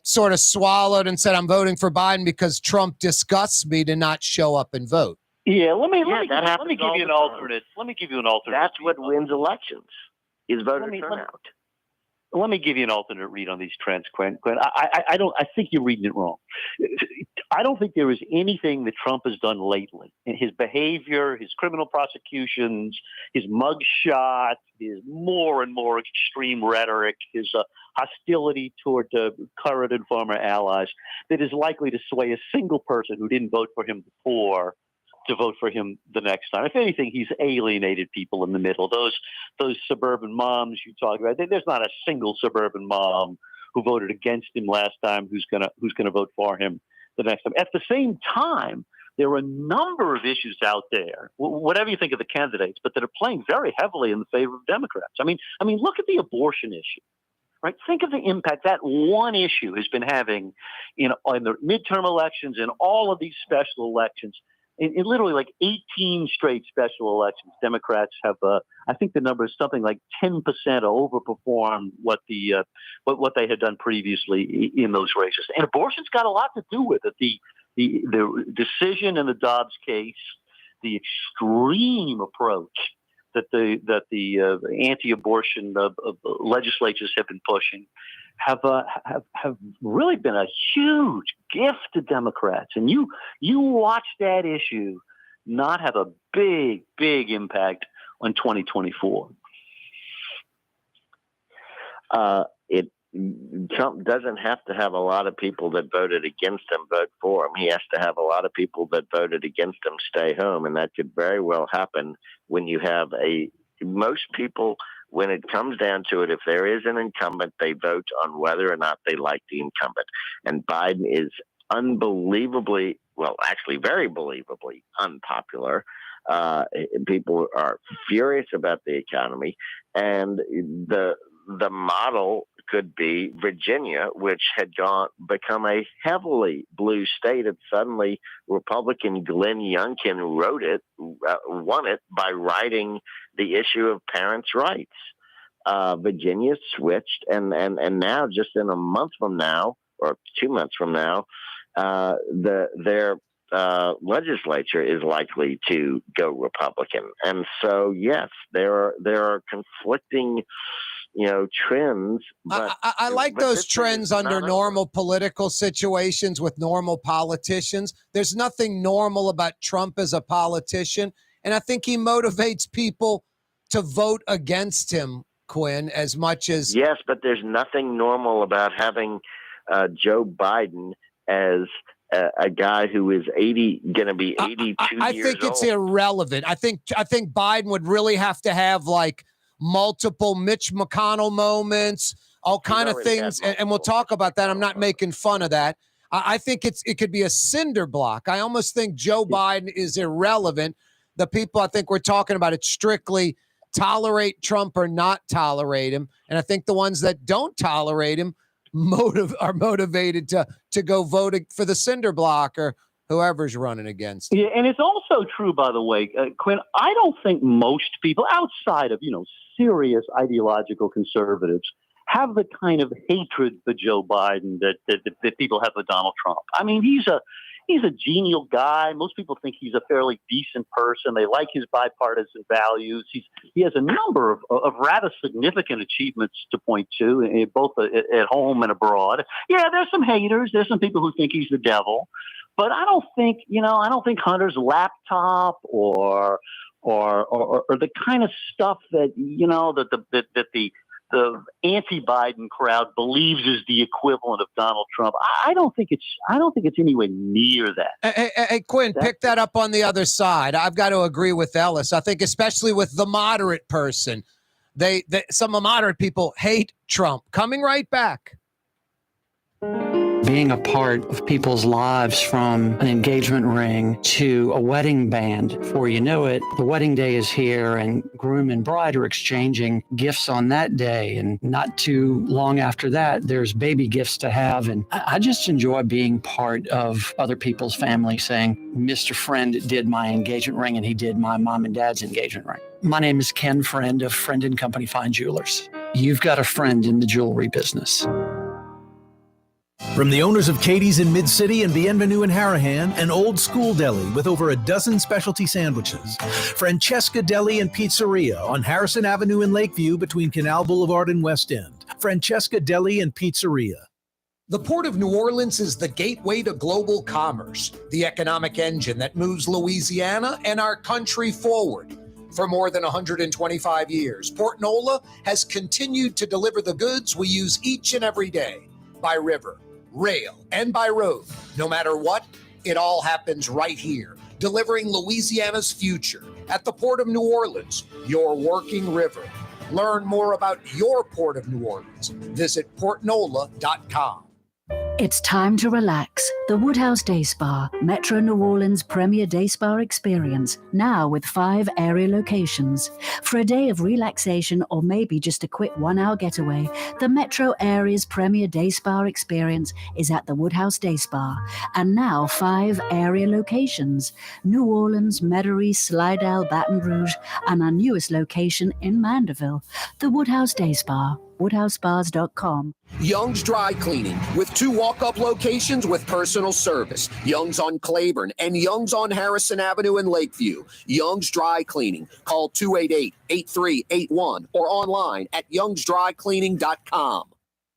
sort of swallowed and said, I'm voting for Biden because Trump disgusts me to not show up and vote. Yeah, let me give you an alternate. Let me give you an alternate. That's what wins elections is voter turnout. Let me give you an alternate read on these trends, Quinn. I think you're reading it wrong. I don't think there is anything that Trump has done lately in his behavior, his criminal prosecutions, his mugshot, his more and more extreme rhetoric, his hostility toward current and former allies that is likely to sway a single person who didn't vote for him before to vote for him the next time. If anything, he's alienated people in the middle. Those suburban moms you talk about, there's not a single suburban mom who voted against him last time who's gonna vote for him the next time. At the same time, there are a number of issues out there, whatever you think of the candidates, but that are playing very heavily in the favor of Democrats. I mean, look at the abortion issue. Right? Think of the impact that one issue has been having in the midterm elections and all of these special elections. In literally like 18 straight special elections, Democrats have, I think the number is something like 10% overperformed what they had done previously in those races. And abortion's got a lot to do with it. The decision in the Dobbs case, the extreme approach that the anti-abortion legislatures have been pushing have really been a huge gift to Democrats. And you watch that issue not have a big impact on 2024. Trump doesn't have to have a lot of people that voted against him vote for him. He has to have a lot of people that voted against him stay home, and that could very well happen when you have most people, when it comes down to it, if there is an incumbent, they vote on whether or not they like the incumbent. And Biden is unbelievably, well, actually very believably unpopular. People are furious about the economy, and the model could be Virginia, which had become a heavily blue state, and suddenly Republican Glenn Youngkin won it by writing the issue of parents' rights. Virginia switched, and now, just in a month from now, or 2 months from now, their legislature is likely to go Republican. And so, yes, there are conflicting trends. But I like those trends under normal political situations with normal politicians. There's nothing normal about Trump as a politician, and I think he motivates people to vote against him, Quinn, as much as... Yes, but there's nothing normal about having Joe Biden as a guy who is going to be 82 years old. I think it's irrelevant. I think Biden would really have to have like multiple Mitch McConnell moments, all kind of things, and we'll talk about that. I'm not making fun of that. I think it could be a cinder block. I almost think Joe Biden is irrelevant. The people I think we're talking about, it's strictly tolerate Trump or not tolerate him, and I think the ones that don't tolerate him are motivated to go vote for the cinder block or whoever's running against him. Yeah, and it's also true, by the way, Quinn, I don't think most people outside of, serious ideological conservatives have the kind of hatred for Joe Biden that people have for Donald Trump. I mean, he's a genial guy. Most people think he's a fairly decent person. They like his bipartisan values. He has a number of rather significant achievements to point to, both at home and abroad. Yeah, there's some haters. There's some people who think he's the devil. But I don't think Hunter's laptop or the kind of stuff that the anti-Biden crowd believes is the equivalent of Donald Trump. I don't think it's anywhere near that. Hey Quinn, pick that up on the other side. I've got to agree with Ellis. I think especially with the moderate person, some moderate people hate Trump. Coming right back. Being a part of people's lives, from an engagement ring to a wedding band. Before you know it, the wedding day is here and groom and bride are exchanging gifts on that day. And not too long after that, there's baby gifts to have. And I just enjoy being part of other people's family, saying, Mr. Friend did my engagement ring and he did my mom and dad's engagement ring. My name is Ken Friend of Friend & Company Fine Jewelers. You've got a friend in the jewelry business. From the owners of Katie's in Mid-City and Bienvenue in Harahan, an old school deli with over a dozen specialty sandwiches. Francesca Deli and Pizzeria on Harrison Avenue in Lakeview between Canal Boulevard and West End. Francesca Deli and Pizzeria. The Port of New Orleans is the gateway to global commerce, the economic engine that moves Louisiana and our country forward. For more than 125 years, Port Nola has continued to deliver the goods we use each and every day by river, rail, and by road. No matter what, it all happens right here, delivering Louisiana's future at the Port of New Orleans, your working river. Learn more about your Port of New Orleans. Visit portnola.com. It's time to relax. The Woodhouse Day Spa, Metro New Orleans' premier day spa experience, now with 5 area locations. For a day of relaxation or maybe just a quick 1-hour getaway, the Metro area's premier day spa experience is at the Woodhouse Day Spa. And now 5 area locations: New Orleans, Metairie, Slidell, Baton Rouge, and our newest location in Mandeville, the Woodhouse Day Spa. woodhousebars.com. Young's Dry Cleaning, with 2 walk-up locations with personal service. Young's on Claiborne and Young's on Harrison Avenue in Lakeview. Young's Dry Cleaning. Call 288-8381 or online at youngsdrycleaning.com.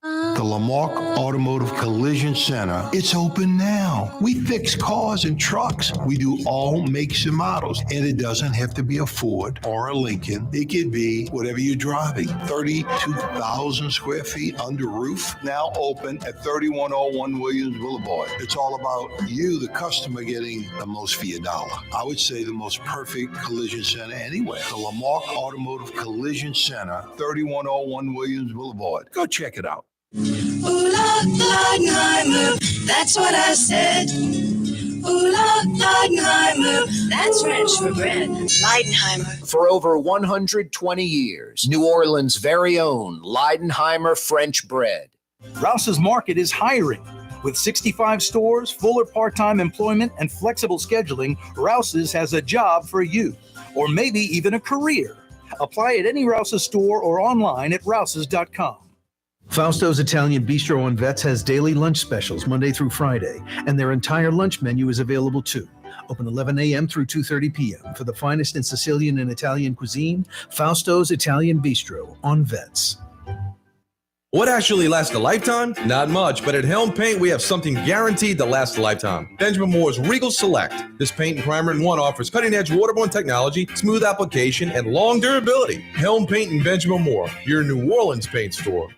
The Lamarck Automotive Collision Center, it's open now. We fix cars and trucks. We do all makes and models. And it doesn't have to be a Ford or a Lincoln. It could be whatever you're driving. 32,000 square feet under roof, now open at 3101 Williams Boulevard. It's all about you, the customer, getting the most for your dollar. I would say the most perfect collision center anywhere. The Lamarck Automotive Collision Center, 3101 Williams Boulevard. Go check it out. Ooh, Leidenheimer, that's what I said. Ooh, Leidenheimer, that's French for bread. Leidenheimer. For over 120 years, New Orleans' very own Leidenheimer French bread. Rouse's Market is hiring. With 65 stores, full or part-time employment, and flexible scheduling, Rouse's has a job for you, or maybe even a career. Apply at any Rouse's store or online at rouses.com. Fausto's Italian Bistro on Vets has daily lunch specials Monday through Friday, and their entire lunch menu is available too. Open 11 a.m. through 2:30 p.m. For the finest in Sicilian and Italian cuisine, Fausto's Italian Bistro on Vets. What actually lasts a lifetime? Not much, but at Helm Paint, we have something guaranteed to last a lifetime. Benjamin Moore's Regal Select. This paint and primer in one offers cutting-edge waterborne technology, smooth application, and long durability. Helm Paint and Benjamin Moore, your New Orleans paint store.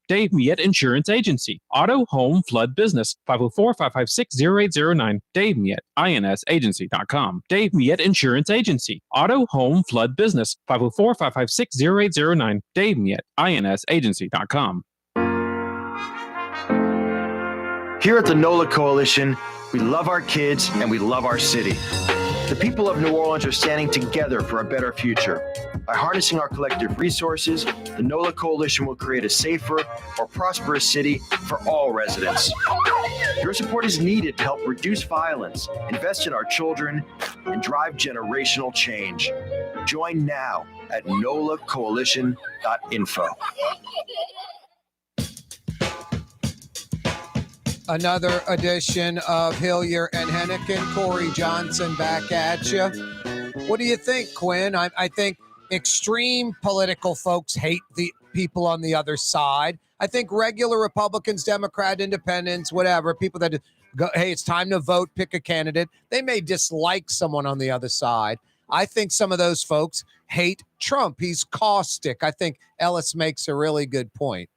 Dave Miette Insurance Agency. Auto, home, flood, business. 504-556-0809. Dave Miette, insagency.com. Dave Miette Insurance Agency. Auto, home, flood, business. 504-556-0809. Dave Miette, insagency.com. Here at the NOLA Coalition, we love our kids and we love our city. The people of New Orleans are standing together for a better future. By harnessing our collective resources, the NOLA Coalition will create a safer, more prosperous city for all residents. Your support is needed to help reduce violence, invest in our children, and drive generational change. Join now at nolacoalition.info. Another edition of Hillyer and Henican. Corey Johnson back at you. What do you think, Quinn? I think extreme political folks hate the people on the other side. I think regular Republicans, Democrat, Independents, whatever, people that go, hey, it's time to vote, pick a candidate. They may dislike someone on the other side. I think some of those folks hate Trump. He's caustic. I think Ellis makes a really good point.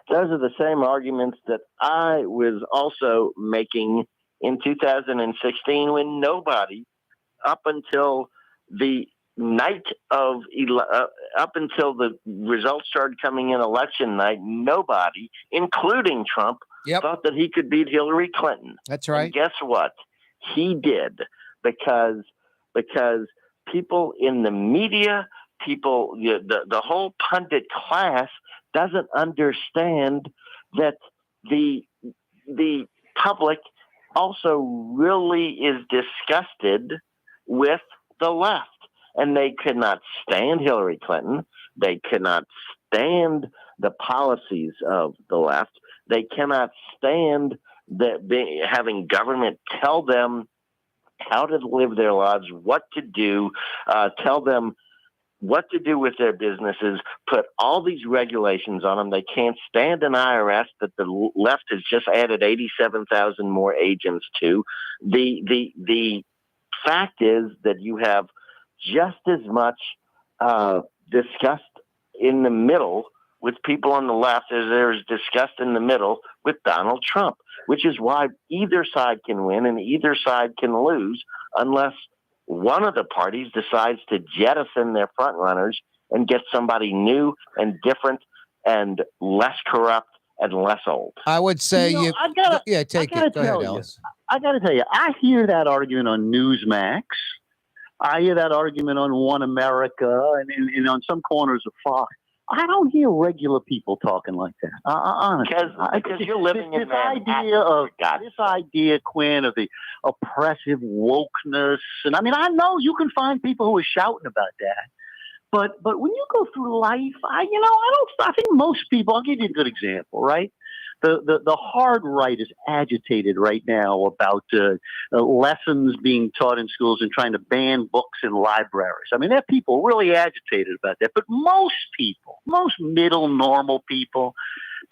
Those are the same arguments that I was also making in 2016 when nobody, up until the night of, up until the results started coming in election night, nobody, including Trump, thought that he could beat Hillary Clinton. That's right. And guess what? He did, because people in the media, people, the whole pundit class doesn't understand that the public also really is disgusted with the left, and they could not stand Hillary Clinton. They cannot stand the policies of the left. They cannot stand having government tell them how to live their lives, what to do, tell them what to do with their businesses, put all these regulations on them. They can't stand an IRS that the left has just added 87,000 more agents to. The fact is that you have just as much disgust in the middle with people on the left as there's disgust in the middle with Donald Trump, which is why either side can win and either side can lose unless one of the parties decides to jettison their front runners and get somebody new and different and less corrupt and less old. I would say take it. Go ahead, Ellis. I got to tell you, I hear that argument on Newsmax. I hear that argument on One America and on some corners of Fox. I don't hear regular people talking like that. Honestly, because you're living in this idea, Quinn, of the oppressive wokeness, and I mean, I know you can find people who are shouting about that, But when you go through life, I think most people. I'll give you a good example, right? The hard right is agitated right now about lessons being taught in schools and trying to ban books in libraries. I mean, there are people really agitated about that. But most people, most middle, normal people,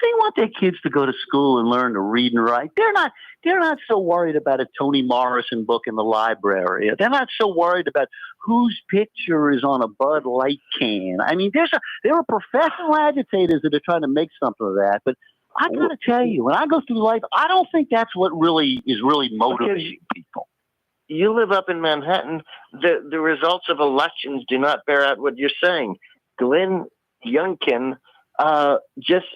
they want their kids to go to school and learn to read and write. They're not so worried about a Toni Morrison book in the library. They're not so worried about whose picture is on a Bud Light can. I mean, there are professional agitators that are trying to make something of that. But I got to tell you, when I go through life, I don't think that's what really is motivating people. You live up in Manhattan. The results of elections do not bear out what you're saying. Glenn Youngkin just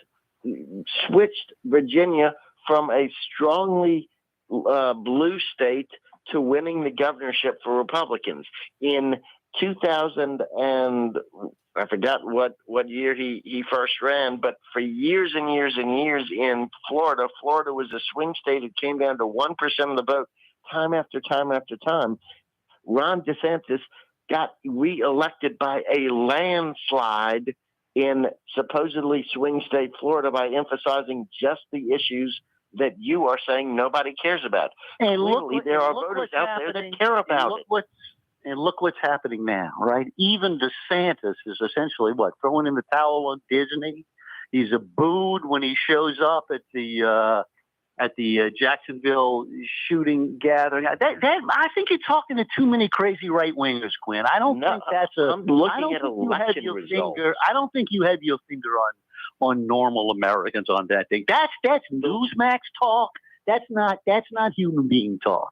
switched Virginia from a strongly blue state to winning the governorship for Republicans. In 2000 and I forgot what year he first ran, but for years and years and years in Florida was a swing state. It came down to 1% of the vote time after time after time. Ron DeSantis got reelected by a landslide in supposedly swing state Florida by emphasizing just the issues that you are saying nobody cares about. And clearly, there are voters out there that care about it. And look what's happening now, right? Even DeSantis is essentially throwing in the towel on Disney. He's booed when he shows up at the Jacksonville shooting gathering. I think you're talking to too many crazy right wingers, Quinn. I don't think that's I'm looking at election results. I don't think you have your finger on normal Americans on that thing. That's Newsmax talk. That's not human being talk.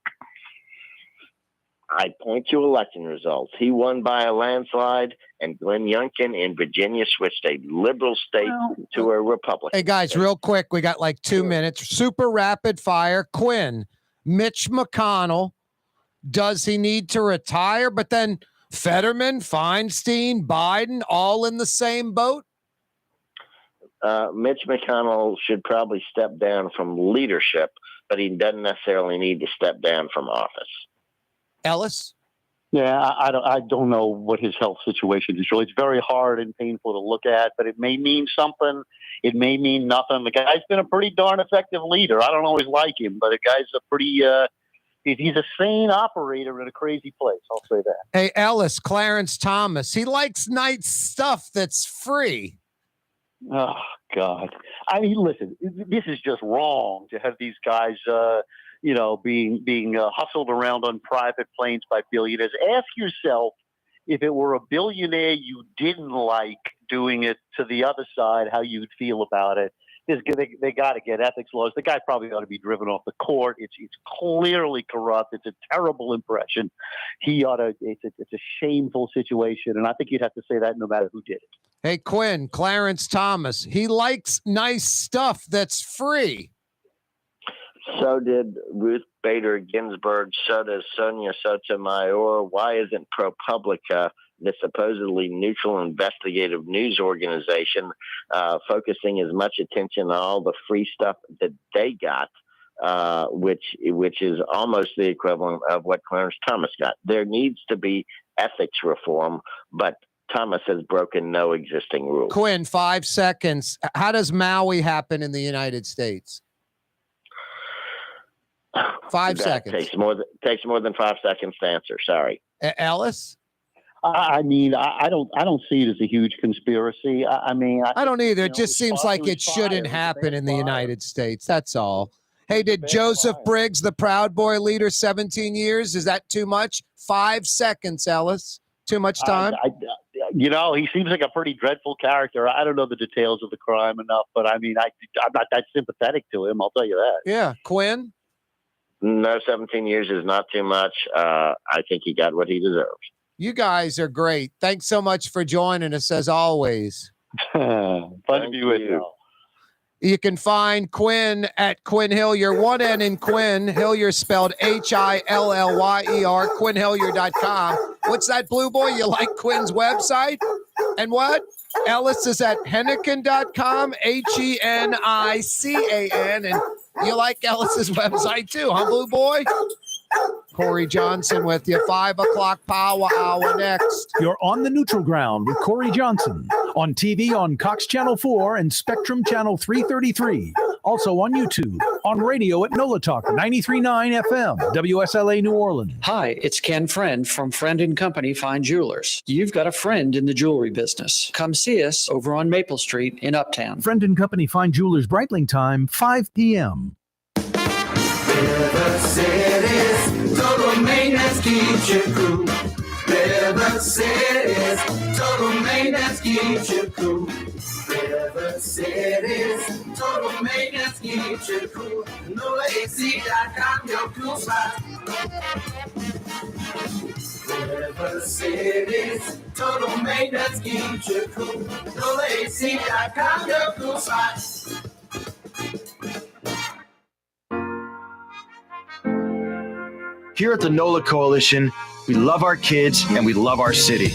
I point to election results. He won by a landslide, and Glenn Youngkin in Virginia switched a liberal state to a Republican. Hey, guys, real quick. We got like 2 minutes. Super rapid fire. Quinn, Mitch McConnell, does he need to retire? But then Fetterman, Feinstein, Biden, all in the same boat? Mitch McConnell should probably step down from leadership, but he doesn't necessarily need to step down from office. Ellis? Yeah, I don't know what his health situation is. It's very hard and painful to look at, but it may mean something. It may mean nothing. The guy's been a pretty darn effective leader. I don't always like him, but the guy's a pretty he's a sane operator in a crazy place. I'll say that. Hey, Ellis, Clarence Thomas, he likes nice stuff that's free. Oh, God. I mean, listen, this is just wrong to have these guys being hustled around on private planes by billionaires. Ask yourself if it were a billionaire you didn't like doing it to the other side, how you'd feel about it. They got to get ethics laws. The guy probably ought to be driven off the court. It's clearly corrupt. It's a terrible impression. He ought to. It's a shameful situation, and I think you'd have to say that no matter who did it. Hey, Quinn, Clarence Thomas, he likes nice stuff that's free. So did Ruth Bader Ginsburg. So does Sonia Sotomayor. Why isn't ProPublica, the supposedly neutral investigative news organization, focusing as much attention on all the free stuff that they got, which is almost the equivalent of what Clarence Thomas got? There needs to be ethics reform, but Thomas has broken no existing rules. Quinn, 5 seconds. How does Maui happen in the United States? 5 seconds. Takes more than 5 seconds to answer. Sorry, Ellis. I mean, I don't see it as a huge conspiracy. I don't either. It just seems like it shouldn't happen in the United States. That's all. Hey, did Joseph Briggs, the Proud Boy leader, 17 years? Is that too much? 5 seconds, Ellis. Too much time? He seems like a pretty dreadful character. I don't know the details of the crime enough, but I mean, I'm not that sympathetic to him. I'll tell you that. Yeah. Quinn? No, 17 years is not too much. I think he got what he deserves. You guys are great. Thanks so much for joining us, as always. Fun to be with you. You can find Quinn at Quinn Hillyer. One N in Quinn. Hillyer spelled Hillyer. QuinnHillyer.com. What's that, Blue Boy? You like Quinn's website? And what? Ellis is at Henican.com. Henican. And you like Ellis's website too, huh, Blue Boy? Corey Johnson with you. 5 o'clock Power Hour next. You're on the neutral ground with Corey Johnson. On TV on Cox Channel 4 and Spectrum Channel 333. Also on YouTube. On radio at NOLA Talk 93.9 FM, WSLA New Orleans. Hi, it's Ken Friend from Friend & Company Fine Jewelers. You've got a friend in the jewelry business. Come see us over on Maple Street in Uptown. Friend & Company Fine Jewelers Breitling time, 5 p.m. River City's total maintenance keeps you cool. River City's total maintenance keeps you cool. River City's total maintenance keeps you cool. NolaAC.com, your cool spot. River City's total maintenance keeps you cool. NolaAC.com, your cool spot. Here at the NOLA Coalition, we love our kids and we love our city.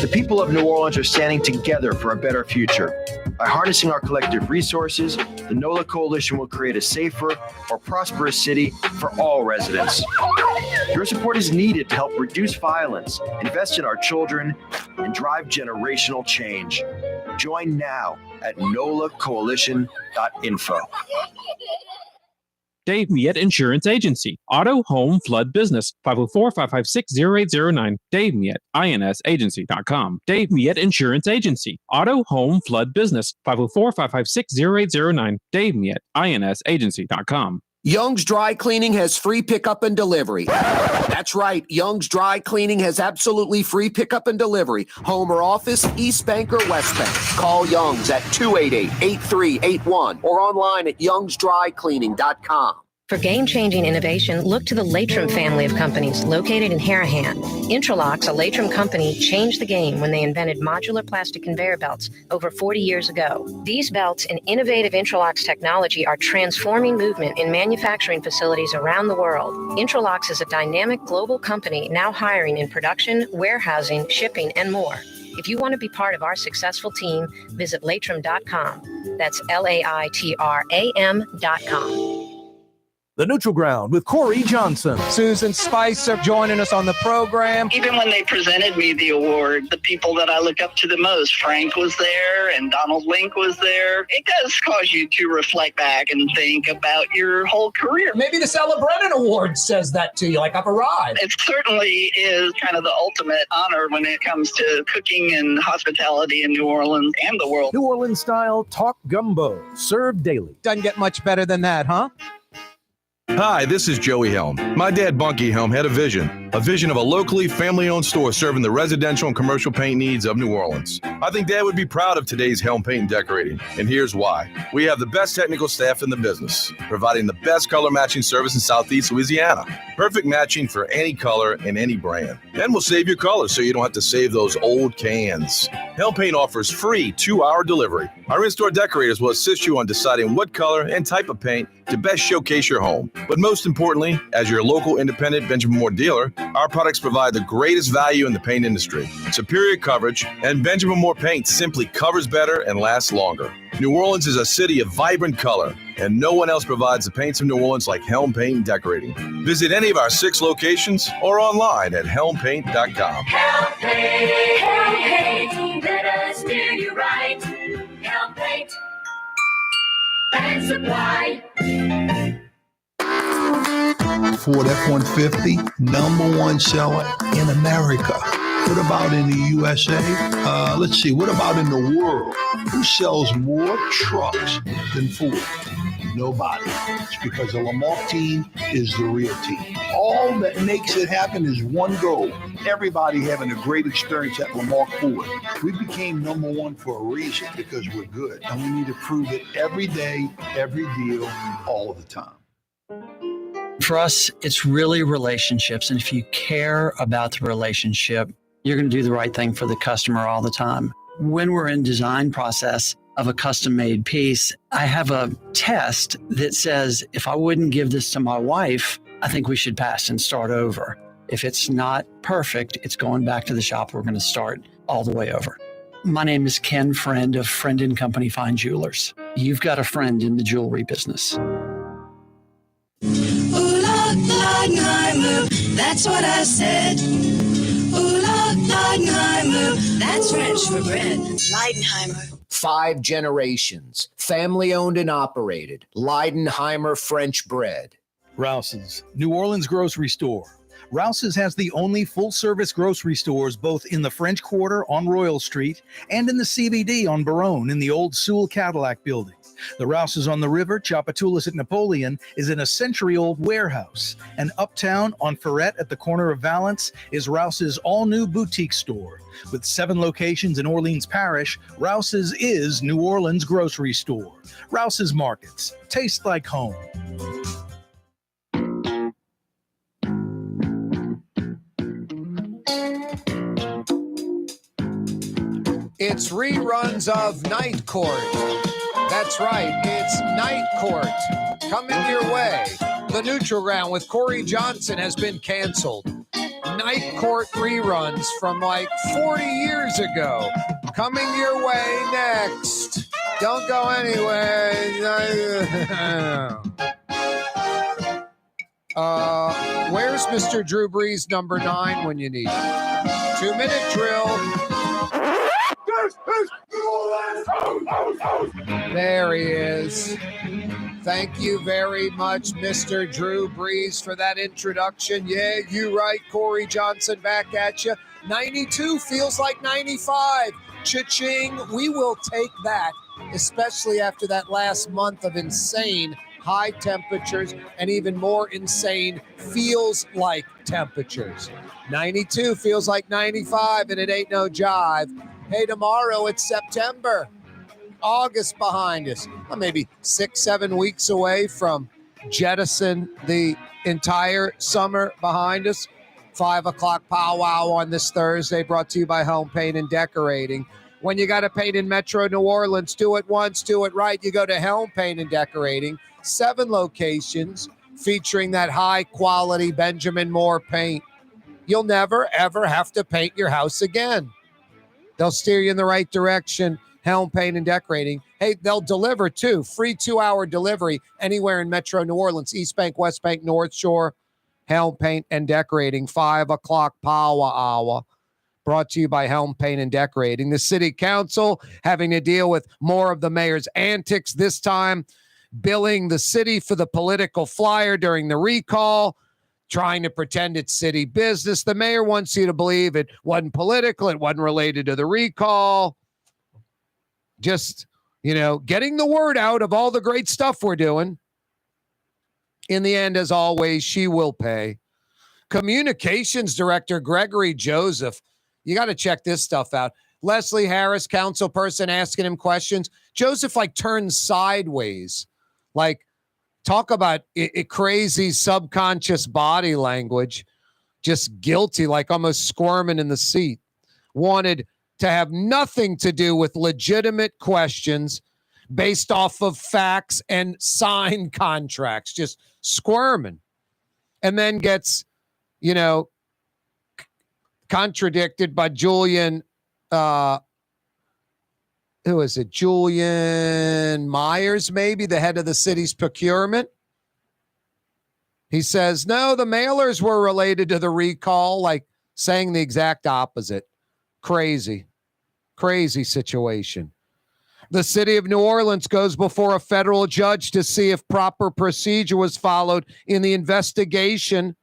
The people of New Orleans are standing together for a better future. By harnessing our collective resources, the NOLA Coalition will create a safer, more prosperous city for all residents. Your support is needed to help reduce violence, invest in our children, and drive generational change. Join now at nolacoalition.info. Dave Miette Insurance Agency. Auto, home, flood, business. 504-556-0809. Dave Miette, INSagency.com. Dave Miette Insurance Agency. Auto, home, flood, business. 504-556-0809. Dave Miette, INSagency.com. Young's Dry Cleaning has free pickup and delivery. That's right. Young's Dry Cleaning has absolutely free pickup and delivery. Home or office, East Bank or West Bank. Call Young's at 288-8381 or online at youngsdrycleaning.com. For game-changing innovation, look to the Latrim family of companies located in Harahan. Intralocks, a Latrim company, changed the game when they invented modular plastic conveyor belts over 40 years ago. These belts and innovative Intralocks technology are transforming movement in manufacturing facilities around the world. Intralocks is a dynamic global company now hiring in production, warehousing, shipping, and more. If you want to be part of our successful team, visit Latrim.com. That's LAITRAM.com. The Neutral Ground with Corey Johnson. Susan Spicer joining us on the program. Even when they presented me the award, the people that I look up to the most, Frank was there and Donald Link was there. It does cause you to reflect back and think about your whole career. Maybe the Ella Brennan Award says that to you, like I've arrived. It certainly is kind of the ultimate honor when it comes to cooking and hospitality in New Orleans and the world. New Orleans style talk gumbo, served daily. Doesn't get much better than that, huh? Hi, this is Joey Helm. My dad, Bunky Helm, had a vision of a locally family-owned store serving the residential and commercial paint needs of New Orleans. I think Dad would be proud of today's Helm Paint and Decorating, and here's why. We have the best technical staff in the business, providing the best color matching service in Southeast Louisiana. Perfect matching for any color and any brand. And we'll save your colors so you don't have to save those old cans. Helm Paint offers free 2-hour delivery. Our in-store decorators will assist you on deciding what color and type of paint to best showcase your home. But most importantly, as your local independent Benjamin Moore dealer, our products provide the greatest value in the paint industry. Superior coverage, and Benjamin Moore paint simply covers better and lasts longer. New Orleans is a city of vibrant color, and no one else provides the paints of New Orleans like Helm Paint and Decorating. Visit any of our 6 locations or online at helmpaint.com. Helm Paint, Helm Paint, let us do you right. Helm Paint and Supply. Ford F-150, #1 seller in America. What about in the USA? Let's see, what about in the world? Who sells more trucks than Ford? Nobody. It's because the Lamarck team is the real team. All that makes it happen is one goal. Everybody having a great experience at Lamarck Ford. We became #1 for a reason, because we're good. And we need to prove it every day, every deal, all the time. For us, it's really relationships. And if you care about the relationship, you're going to do the right thing for the customer all the time. When we're in design process of a custom made piece, I have a test that says, if I wouldn't give this to my wife, I think we should pass and start over. If it's not perfect, it's going back to the shop. We're going to start all the way over. My name is Ken Friend of Friend & Company Fine Jewelers. You've got a friend in the jewelry business. Landry, That's what I said. Ooh, Leidenheimer. That's French for bread. Leidenheimer. 5 generations, family owned and operated. Leidenheimer French bread. Rouse's, New Orleans grocery store. Rouse's has the only full-service grocery stores both in the French Quarter on Royal Street and in the CBD on Baronne in the old Sewell Cadillac building. The Rouse's on the river, Tchoupitoulas at Napoleon, is in a century-old warehouse. And uptown on Ferret at the corner of Valence is Rouse's all-new boutique store. With 7 locations in Orleans Parish, Rouse's is New Orleans grocery store. Rouse's Markets. Taste like home. It's reruns of Night Court. That's right, it's Night Court coming your way. The Neutral Ground with Corey Johnson has been canceled. Night Court reruns from like 40 years ago. Coming your way next. Don't go anywhere. Where's Mr. Drew Brees number 9 when you need him? 2-minute drill. There he is. Thank you very much, Mr. Drew Brees, for that introduction. Yeah, you right, Corey Johnson back at you. 92 feels like 95. Cha-ching. We will take that, especially after that last month of insane high temperatures and even more insane feels like temperatures. 92 feels like 95, and it ain't no jive. Hey, tomorrow it's September. August behind us. Well, maybe 6-7 weeks away from jettison the entire summer behind us. 5 o'clock powwow on this Thursday, brought to you by Home Paint and Decorating. When you got to paint in Metro New Orleans, do it once, do it right. You go to Helm Paint and Decorating. 7 locations featuring that high quality Benjamin Moore paint. You'll never, ever have to paint your house again. They'll steer you in the right direction. Helm Paint and Decorating. Hey, they'll deliver too. Free 2-hour delivery anywhere in Metro New Orleans, East Bank, West Bank, North Shore. Helm Paint and Decorating, 5 o'clock power hour. Brought to you by Helm Paint and Decorating. The city council having to deal with more of the mayor's antics, this time billing the city for the political flyer during the recall, trying to pretend it's city business. The mayor wants you to believe it wasn't political, it wasn't related to the recall. Just, getting the word out of all the great stuff we're doing. In the end, as always, she will pay. Communications Director Gregory Joseph, you got to check this stuff out. Leslie Harris, council person, asking him questions. Joseph, turns sideways. Talk about crazy subconscious body language. Just guilty, almost squirming in the seat. Wanted to have nothing to do with legitimate questions based off of facts and signed contracts, just squirming. And then gets, contradicted by Julian, who is it? Julian Myers, maybe, the head of the city's procurement. He says, no, the mailers were related to the recall, saying the exact opposite. Crazy situation. The city of New Orleans goes before a federal judge to see if proper procedure was followed in the investigation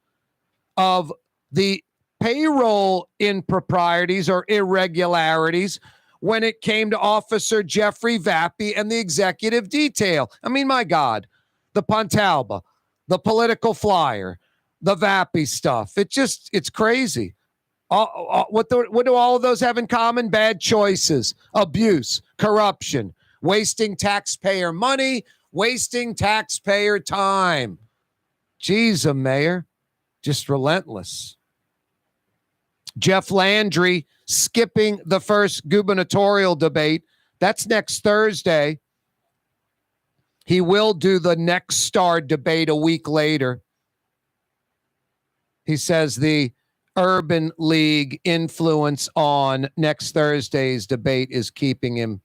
of the payroll improprieties or irregularities when it came to Officer Jeffrey Vappie and the executive detail. I mean, my God, the Pontalba, the political flyer, the Vappie stuff. It's crazy. What do all of those have in common? Bad choices, abuse, corruption, wasting taxpayer money, wasting taxpayer time. Jeez, Mayor, just relentless. Jeff Landry skipping the first gubernatorial debate. That's next Thursday. He will do the Next Star debate a week later. He says the Urban League influence on next Thursday's debate is keeping him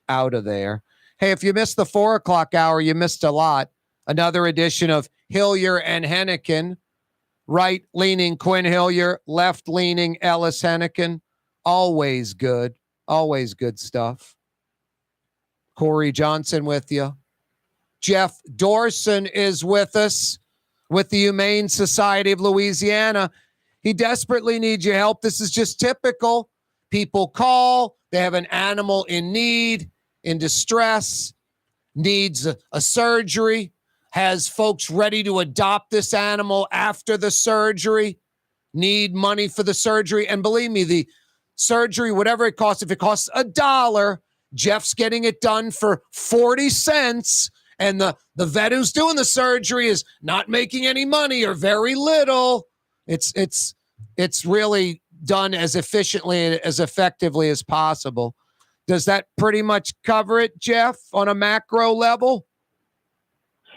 out of there. Hey, if you missed the 4 o'clock hour, you missed a lot. Another edition of Hillyer and Henican Right-leaning Quinn Hillyer, left-leaning Ellis Henican. Always good. Always good stuff. Corey Johnson with you. Jeff Dorson is with us with the Humane Society of Louisiana. He desperately needs your help. This is just typical. People call. They have an animal in need, in distress, needs a surgery, has folks ready to adopt this animal after the surgery, need money for the surgery. And believe me, the surgery, whatever it costs, if it costs $1, Jeff's getting it done for 40 cents. And the vet who's doing the surgery is not making any money or very little. It's really done as efficiently and as effectively as possible. Does that pretty much cover it, Jeff, on a macro level?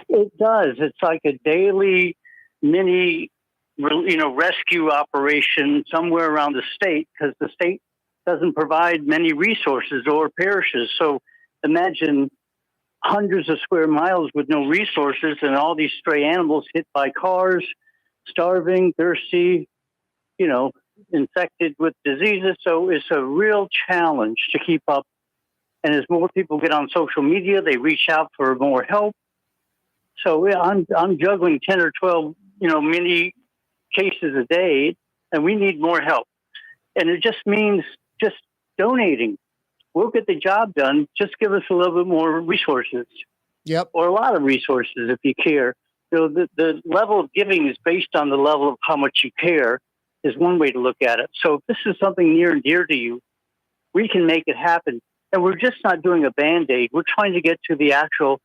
It does. It's like a daily mini, rescue operation somewhere around the state, because the state doesn't provide many resources or parishes. So imagine hundreds of square miles with no resources and all these stray animals hit by cars, starving, thirsty, infected with diseases. So it's a real challenge to keep up. And as more people get on social media, they reach out for more help. So I'm juggling 10 or 12, mini cases a day, and we need more help. And it just means just donating. We'll get the job done. Just give us a little bit more resources. Yep. Or a lot of resources if you care. The level of giving is based on the level of how much you care is one way to look at it. So if this is something near and dear to you, we can make it happen. And we're just not doing a Band-Aid. We're trying to get to the actual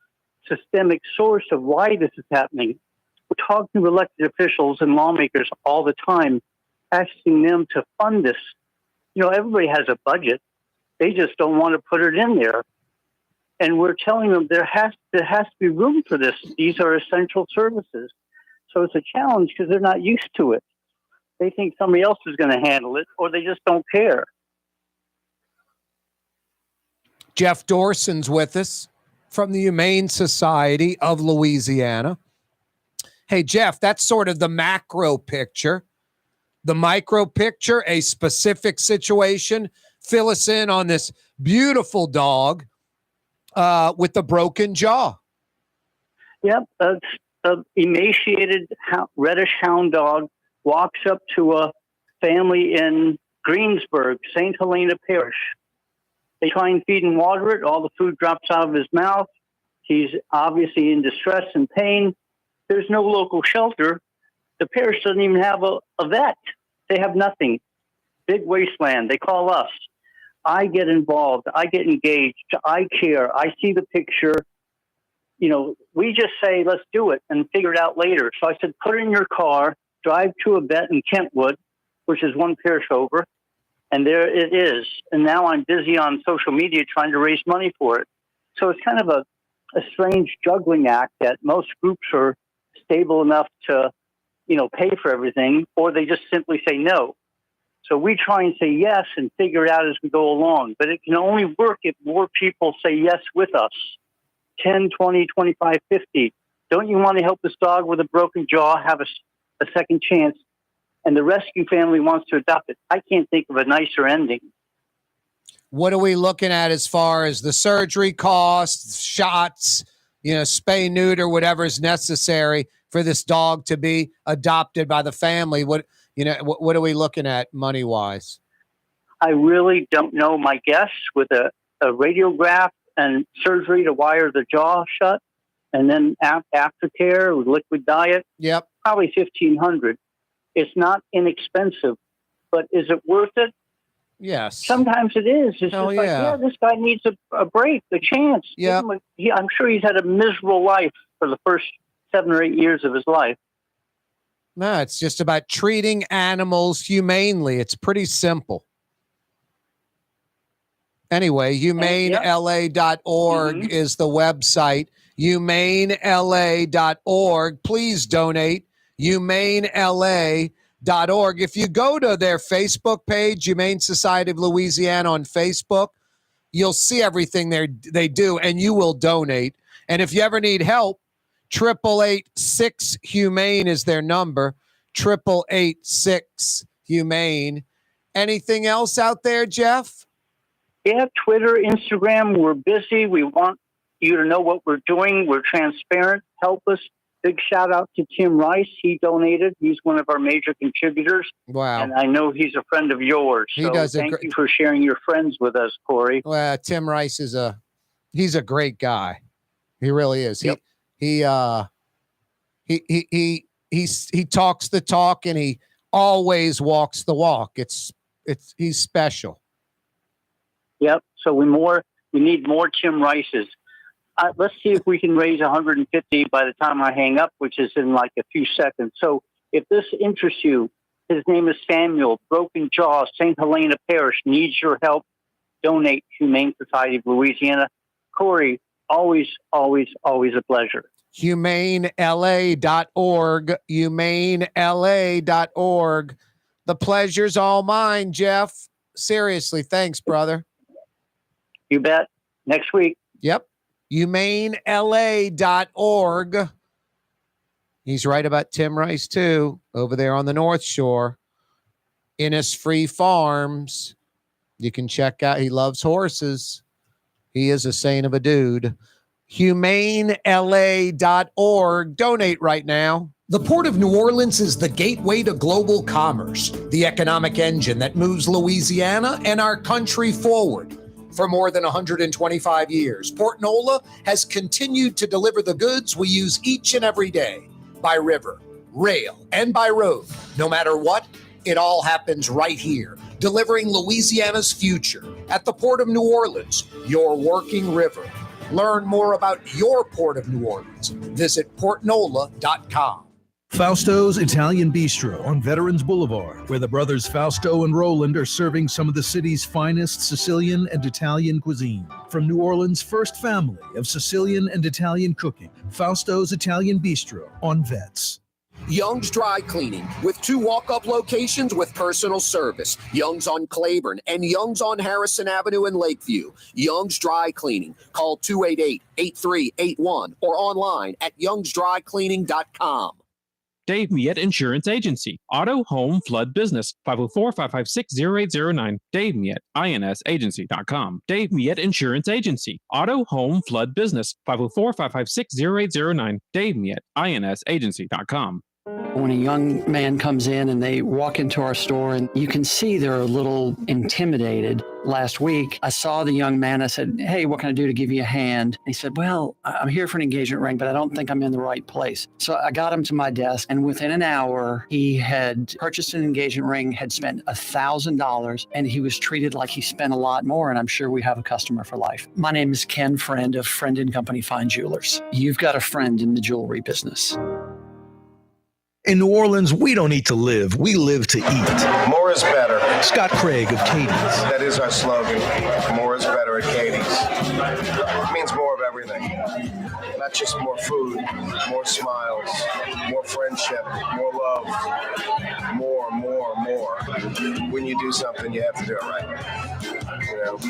systemic source of why this is happening. We're talking to elected officials and lawmakers all the time, asking them to fund this. Everybody has a budget. They just don't want to put it in there. And we're telling them there has to be room for this. These are essential services. So it's a challenge because they're not used to it. They think somebody else is going to handle it, or they just don't care. Jeff Dorson's with us from the Humane Society of Louisiana. Hey, Jeff, that's sort of the macro picture. The micro picture, a specific situation. Fill us in on this beautiful dog with the broken jaw. Yep, an emaciated reddish hound dog walks up to a family in Greensburg, St. Helena Parish. They try and feed and water it. All the food drops out of his mouth. He's obviously in distress and pain. There's no local shelter. The parish doesn't even have a vet. They have nothing. Big wasteland. They call us. I get involved. I get engaged. I care. I see the picture. We just say, let's do it and figure it out later. So I said, put it in your car, drive to a vet in Kentwood, which is one parish over, and there it is. And now I'm busy on social media trying to raise money for it. So it's kind of a strange juggling act that most groups are stable enough to, pay for everything, or they just simply say no. So we try and say yes and figure it out as we go along. But it can only work if more people say yes with us. 10, 20, 25, 50. Don't you want to help this dog with a broken jaw have a second chance? And the rescue family wants to adopt it. I can't think of a nicer ending. What are we looking at as far as the surgery costs, shots, spay, neuter, whatever is necessary for this dog to be adopted by the family? What are we looking at money-wise? I really don't know. My guess with a radiograph and surgery to wire the jaw shut, and then aftercare with liquid diet. Yep, probably $1,500. It's not inexpensive, but is it worth it? Yes. Sometimes it is. It's just like, this guy needs a break, a chance. Yeah. I'm sure he's had a miserable life for the first 7 or 8 years of his life. No, it's just about treating animals humanely. It's pretty simple. Anyway, humanela.org is the website. Humanela.org. Please donate. Humanela.org. If you go to their Facebook page, Humane Society of Louisiana on Facebook, you'll see everything they do, and you will donate. And if you ever need help, 888-6-HUMANE is their number. 888-886 Humane. Anything else out there, Jeff? Yeah, Twitter, Instagram, we're busy. We want you to know what we're doing. We're transparent. Help us. Big shout out to Tim Rice. He donated. He's one of our major contributors. Wow. And I know he's a friend of yours. He So does thank you for sharing your friends with us, Corey. Well, Tim Rice he's a great guy. He really is. Yep. He talks the talk and he always walks the walk. He's special. Yep. So we need more Tim Rices. Let's see if we can raise 150 by the time I hang up, which is in like a few seconds. So if this interests you, his name is Samuel, Broken Jaw, St. Helena Parish, needs your help. Donate, Humane Society of Louisiana. Corey, always, always, always a pleasure. HumaneLA.org, HumaneLA.org. The pleasure's all mine, Jeff. Seriously, thanks, brother. You bet. Next week. Yep. HumaneLA.org. He's right about Tim Rice, too, over there on the North Shore. Innisfree Farms. You can check out. He loves horses. He is a saint of a dude. HumaneLA.org. Donate right now. The Port of New Orleans is the gateway to global commerce, the economic engine that moves Louisiana and our country forward. For more than 125 years, Port Nola has continued to deliver the goods we use each and every day by river, rail, and by road. No matter what, it all happens right here, delivering Louisiana's future at the Port of New Orleans, your working river. Learn more about your Port of New Orleans. Visit portnola.com. Fausto's Italian Bistro on Veterans Boulevard, where the brothers Fausto and Roland are serving some of the city's finest Sicilian and Italian cuisine. From New Orleans' first family of Sicilian and Italian cooking, Fausto's Italian Bistro on Vets. Young's Dry Cleaning, with 2 walk-up locations with personal service. Young's on Claiborne and Young's on Harrison Avenue in Lakeview. Young's Dry Cleaning. Call 288-8381 or online at youngsdrycleaning.com. Dave Miette Insurance Agency. Auto, home, flood, business. 504-556-0809. Dave Miette, INSagency.com. Dave Miette Insurance Agency. Auto, home, flood, business. 504-556-0809. Dave Miette, INSagency.com. When a young man comes in and they walk into our store and you can see they're a little intimidated. Last week, I saw the young man. I said, "Hey, what can I do to give you a hand?" He said, "Well, I'm here for an engagement ring, but I don't think I'm in the right place." So I got him to my desk, and within an hour, he had purchased an engagement ring, had spent $1,000, and he was treated like he spent a lot more, and I'm sure we have a customer for life. My name is Ken Friend of Friend & Company Fine Jewelers. You've got a friend in the jewelry business. In New Orleans, we don't eat to live. We live to eat. More is better. Scott Craig of Katie's. That is our slogan. More is better at Katie's. It means more of everything. Not just more food, more smiles, more friendship, more love. More. When you do something, you have to do it right. You know,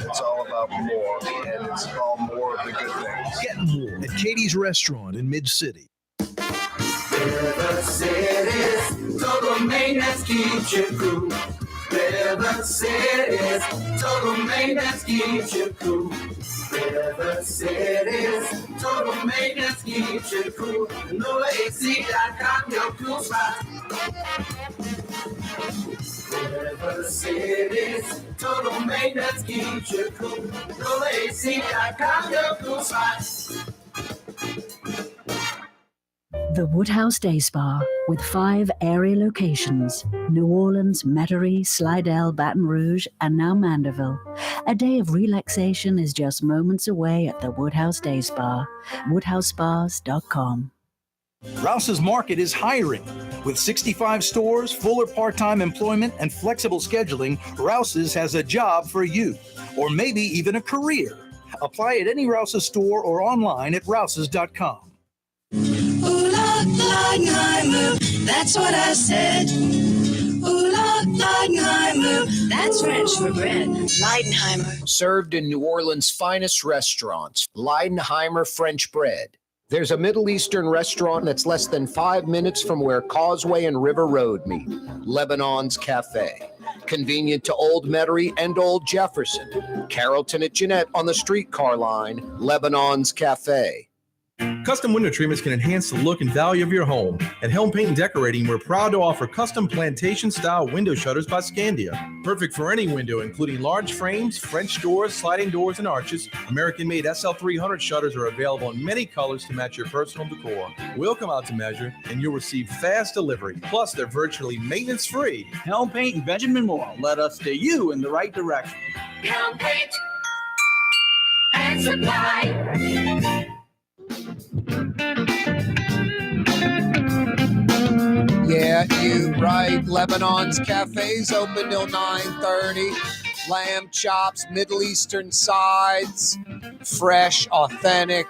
it's all about more, and it's all more of the good things. Get more at Katie's Restaurant in Mid-City. River City's total maintenance keeps you cool. River City's total maintenance keeps you cool. River City's total maintenance keeps you cool. NolaAC.com, your cool spot. River City's total maintenance keeps you cool. NolaAC.com, your cool spot. The Woodhouse Day Spa, with 5 area locations: New Orleans, Metairie, Slidell, Baton Rouge, and now Mandeville. A day of relaxation is just moments away at the Woodhouse Day Spa. WoodhouseSpas.com. Rouse's Market is hiring. With 65 stores, full or part-time employment, and flexible scheduling, Rouse's has a job for you, or maybe even a career. Apply at any Rouse's store or online at rouses.com. Leidenheimer, that's what I said. Leidenheimer, that's French for bread. Leidenheimer. Served in New Orleans' finest restaurants, Leidenheimer French bread. There's a Middle Eastern restaurant that's less than 5 minutes from where Causeway and River Road meet, Lebanon's Cafe. Convenient to Old Metairie and Old Jefferson. Carrollton at Jeanette on the streetcar line, Lebanon's Cafe. Custom window treatments can enhance the look and value of your home. At Helm Paint and Decorating, we're proud to offer custom plantation-style window shutters by Scandia. Perfect for any window, including large frames, French doors, sliding doors, and arches. American-made SL300 shutters are available in many colors to match your personal decor. We'll come out to measure, and you'll receive fast delivery. Plus, they're virtually maintenance-free. Helm Paint and Benjamin Moore led us steer you in the right direction. Helm Paint and Supply. Yeah, you right. Lebanon's Cafe's open till 9:30. Lamb chops, Middle Eastern sides, fresh, authentic,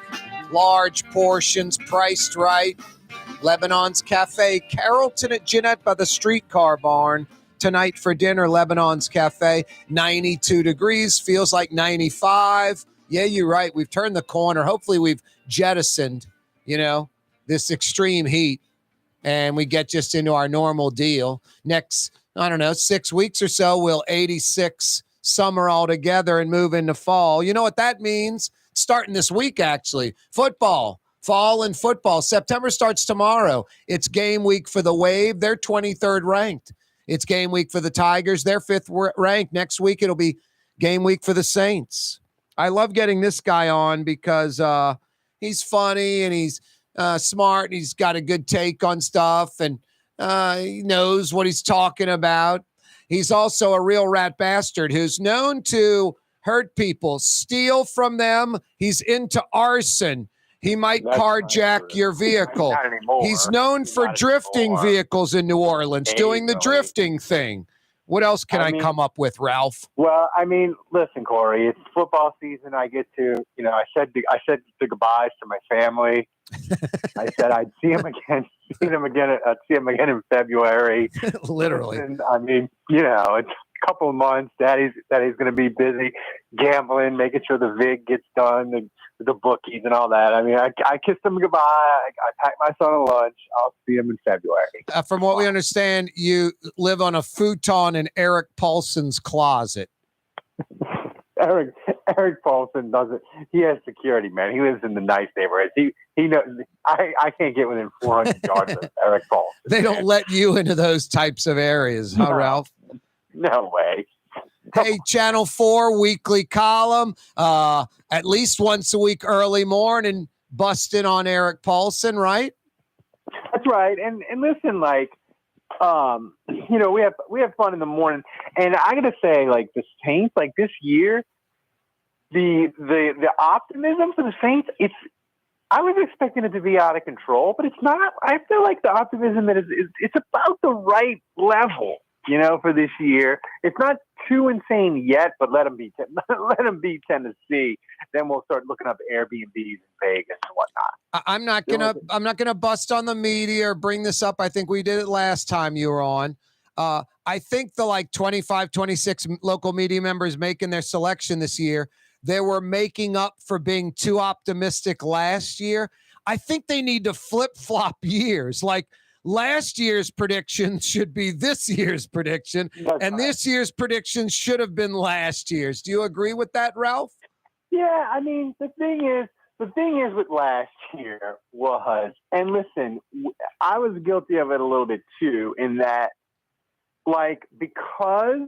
large portions, priced right. Lebanon's Cafe, Carrollton at Jeanette by the streetcar barn. Tonight for dinner, Lebanon's Cafe, 92 degrees, feels like 95. Yeah, you're right. We've turned the corner. Hopefully we've jettisoned, this extreme heat, and we get just into our normal deal. Next, 6 weeks or so, we'll 86 summer altogether and move into fall. You know what that means? Starting this week, actually. Football. Fall and football. September starts tomorrow. It's game week for the Wave. They're 23rd ranked. It's game week for the Tigers. They're 5th ranked. Next week, it'll be game week for the Saints. I love getting this guy on because he's funny and he's smart and he's got a good take on stuff and he knows what he's talking about. He's also a real rat bastard who's known to hurt people, steal from them. He's into arson. He might carjack your vehicle. Not anymore. He's known for Not drifting anymore. vehicles in New Orleans, doing the drifting thing. What else can I come up with, Ralph? Well, listen, Corey, it's football season. I get to, I said the goodbyes to my family. I said I'd see him again. I'd see him again in February. Literally. And, it's a couple of months. Daddy's going to be busy gambling, making sure the vig gets done, and the bookies and all that. I kissed him goodbye. I packed my son a lunch. I'll see him in February. From what we understand, you live on a futon in Eric Paulson's closet. Eric Paulson doesn't. He has security, man. He lives in the nice neighborhoods. He knows. I can't get within 400 yards of Eric Paulson. They don't let you into those types of areas, huh, Ralph? No way. Hey, Channel 4 weekly column, at least once a week early morning, busting on Eric Paulson, right? That's right. And listen, we have fun in the morning. And I got to say, the Saints, this year, the optimism for the Saints, I was expecting it to be out of control, but it's not. I feel like the optimism it's about the right level, for this year. It's not too insane yet, but let them beat Tennessee. Then we'll start looking up Airbnbs in Vegas and whatnot. I'm not gonna bust on the media or bring this up. I think we did it last time you were on. I think the 25, 26 local media members making their selection this year, they were making up for being too optimistic last year. I think they need to flip-flop years. Last year's prediction should be this year's prediction, and this year's prediction should have been last year's. Do you agree with that, Ralph? Yeah, the thing is with last year was, and listen, I was guilty of it a little bit too, in that, because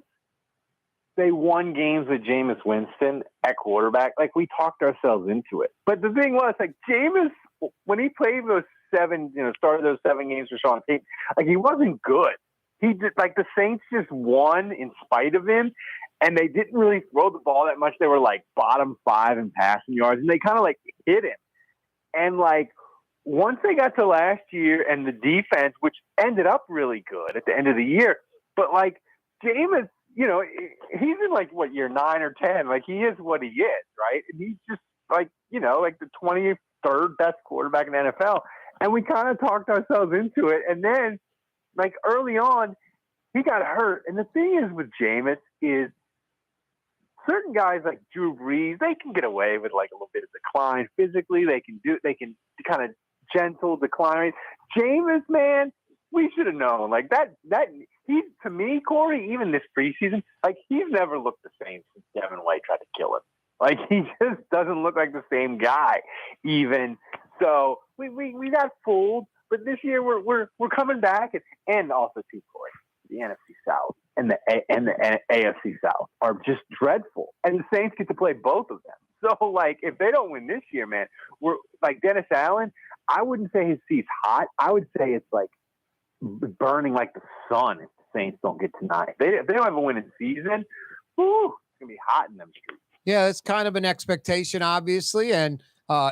they won games with Jameis Winston at quarterback, we talked ourselves into it. But the thing was, Jameis, when he played those started those 7 games for Sean Payton, he wasn't good. He did, the Saints just won in spite of him, and they didn't really throw the ball that much. They were bottom 5 in passing yards, and they kind of hit him. And once they got to last year and the defense, which ended up really good at the end of the year, but Jameis, he's in year 9 or 10. He is what he is, right? And he's just the 23rd best quarterback in the NFL. And we kind of talked ourselves into it. And then, early on, he got hurt. And the thing is with Jameis is certain guys like Drew Brees, they can get away with like a little bit of decline physically. They can kind of gentle decline. Jameis, man, we should have known. Like that he, to me, Corey, even this preseason, like he's never looked the same since Devin White tried to kill him. Like he just doesn't look like the same guy even. So we got fooled, but this year we're coming back and also too, Corey, the NFC South and the AFC South are just dreadful. And the Saints get to play both of them. So like if they don't win this year, man, we're like Dennis Allen, I wouldn't say his seat's hot. I would say it's like burning like the sun if the Saints don't get tonight. If they don't have a winning season, whew, it's gonna be hot in them streets. Yeah, it's kind of an expectation, obviously, and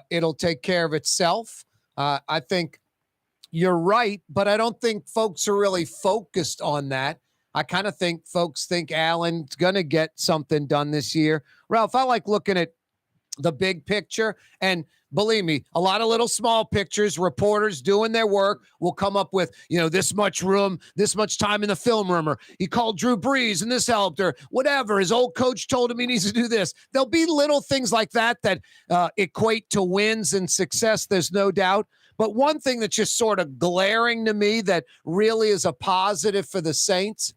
it'll take care of itself. I think you're right, but I don't think folks are really focused on that. I kind of think folks think Allen's going to get something done this year. Ralph, I like looking at the big picture, and believe me, a lot of little small pictures, reporters doing their work will come up with, this much room, this much time in the film room, or he called Drew Brees and this helped, or whatever. His old coach told him he needs to do this. There'll be little things like that equate to wins and success. There's no doubt. But one thing that's just sort of glaring to me that really is a positive for the Saints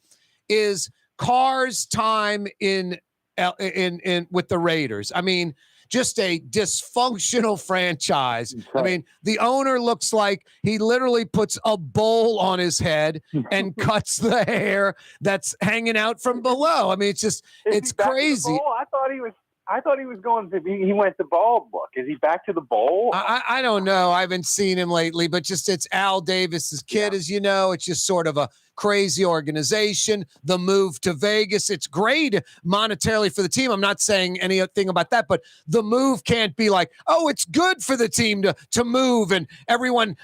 is Carr's time in with the Raiders. I mean, just a dysfunctional franchise. I mean, the owner looks like he literally puts a bowl on his head and cuts the hair that's hanging out from below. I mean, it's crazy. I thought he was going to be, he went to bald look. Is he back to the bowl? I don't know. I haven't seen him lately, but it's Al Davis's kid, as you know. It's just sort of a crazy organization. The move to Vegas, it's great monetarily for the team. I'm not saying anything about that, but the move can't be like, oh, it's good for the team to move and everyone,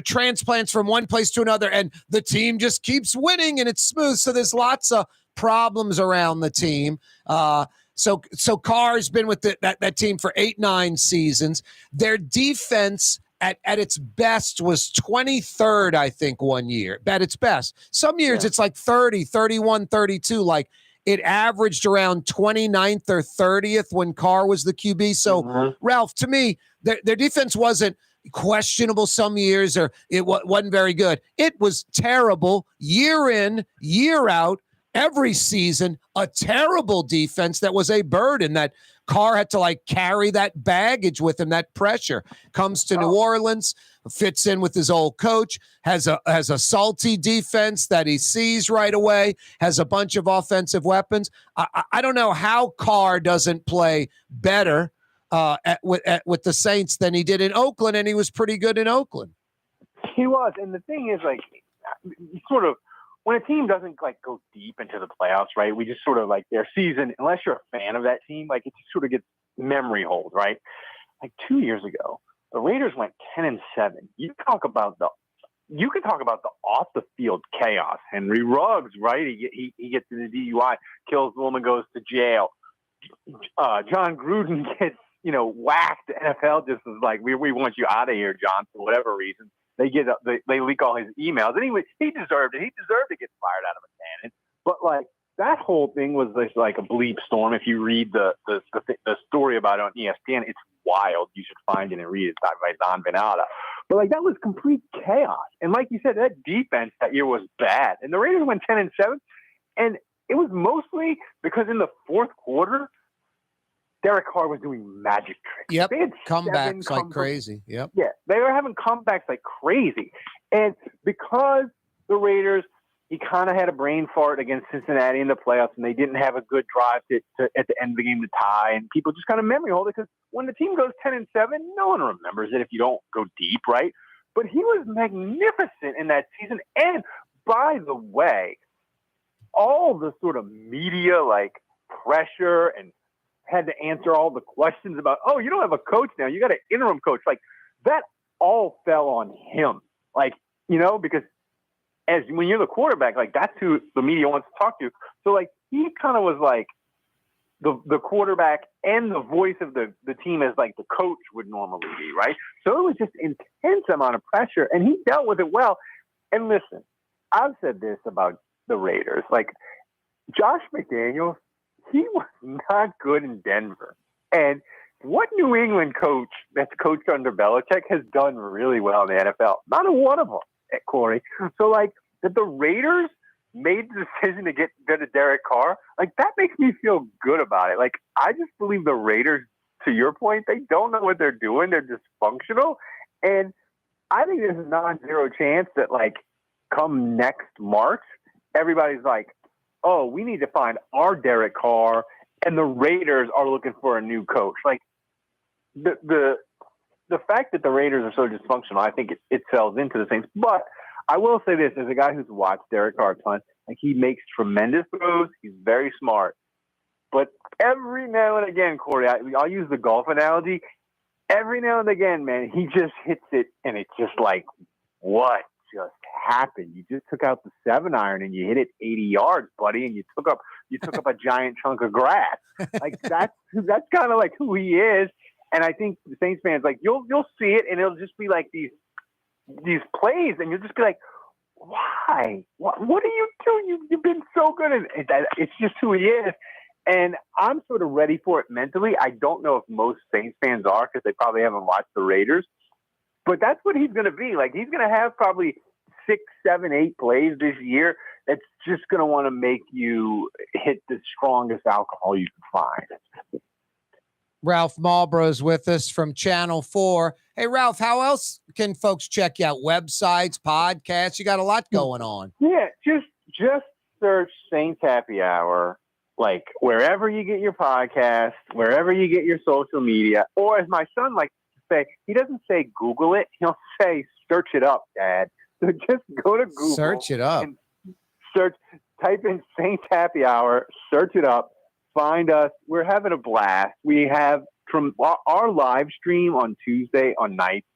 transplants from one place to another and the team just keeps winning and it's smooth. So there's lots of problems around the team. So Carr's been with that team for 8-9 seasons. Their defense at its best was 23rd, I think, one year. At its best. Some years it's like 30, 31, 32. Like it averaged around 29th or 30th when Carr was the QB. So, Ralph, to me, their defense wasn't questionable some years or it wasn't very good. It was terrible year in, year out. Every season, a terrible defense that was a burden that Carr had to carry that baggage with him. That pressure comes to New Orleans, fits in with his old coach, has a salty defense that he sees right away, has a bunch of offensive weapons. I don't know how Carr doesn't play better with the Saints than he did in Oakland, and he was pretty good in Oakland. He was, and the thing is, sort of, when a team doesn't go deep into the playoffs, right? We just sort of their season, unless you're a fan of that team, it just sort of gets memory hold, right? 2 years ago, the Raiders went 10-7. You can talk about the off the field chaos. Henry Ruggs, right? He gets in the DUI, kills the woman, goes to jail. John Gruden gets whacked. The NFL just was like, we want you out of here, John, for whatever reason. They leak all his emails, and he deserved it. He deserved to get fired out of a cannon. But that whole thing was like a bleep storm. If you read the story about it on ESPN, it's wild. You should find it and read it. It's by Don Benata. But that was complete chaos. And like you said, that defense that year was bad. And the Raiders went 10-7, and it was mostly because in the fourth quarter, Derek Carr was doing magic tricks. Yep, comebacks like crazy. Yep. Yeah, they were having comebacks like crazy. And because the Raiders, he kind of had a brain fart against Cincinnati in the playoffs, and they didn't have a good drive to at the end of the game to tie, and people just kind of memory hold it because when the team goes 10-7, no one remembers it if you don't go deep, right? But he was magnificent in that season. And by the way, all the sort of media pressure and had to answer all the questions about, oh, you don't have a coach now, you got an interim coach. That all fell on him. Because when you're the quarterback, that's who the media wants to talk to. So he kind of was the quarterback and the voice of the team as the coach would normally be, right? So it was just intense amount of pressure, and he dealt with it well. And listen, I've said this about the Raiders. Josh McDaniels he was not good in Denver. And what New England coach that's coached under Belichick has done really well in the NFL? Not a one of them, Corey. So, like, that the Raiders made the decision to get rid of Derek Carr, like, that makes me feel good about it. Like, I just believe the Raiders, to your point, they don't know what they're doing. They're dysfunctional. And I think there's a non-zero chance that, like, come next March, everybody's like, oh, we need to find our Derek Carr, and the Raiders are looking for a new coach. Like, the fact that the Raiders are so dysfunctional, I think it sells into the Saints. But I will say this, as a guy who's watched Derek Carr a ton, like, he makes tremendous throws. He's very smart. But every now and again, Corey, I'll use the golf analogy. Every now and again, man, he just hits it, and it's just like, what just happened? You just took out the 7-iron and you hit it 80 yards, buddy, and you took up a giant chunk of grass. Like, that's kind of like who he is. And I think the Saints fans, like, you'll see it, and it'll just be like these plays, and you'll just be like, why? What are you doing? You've been so good at it. It's just who he is. And I'm sort of ready for it mentally. I don't know if most Saints fans are, because they probably haven't watched the Raiders. But that's what he's going to be. Like, he's going to have probably 6, 7, 8 plays this year that's just going to want to make you hit the strongest alcohol you can find. Ralph Malbrough is with us from Channel 4. Hey, Ralph, how else can folks check you out? Websites, podcasts? You got a lot going on. Yeah, just search Saints Happy Hour, like, wherever you get your podcast, wherever you get your social media, or as my son likes to say, he doesn't say Google it, he'll say search it up, Dad. So just go to Google. Search it up. And type in Saints Happy Hour, search it up. Find us. We're having a blast. We have from our live stream on Tuesday on nights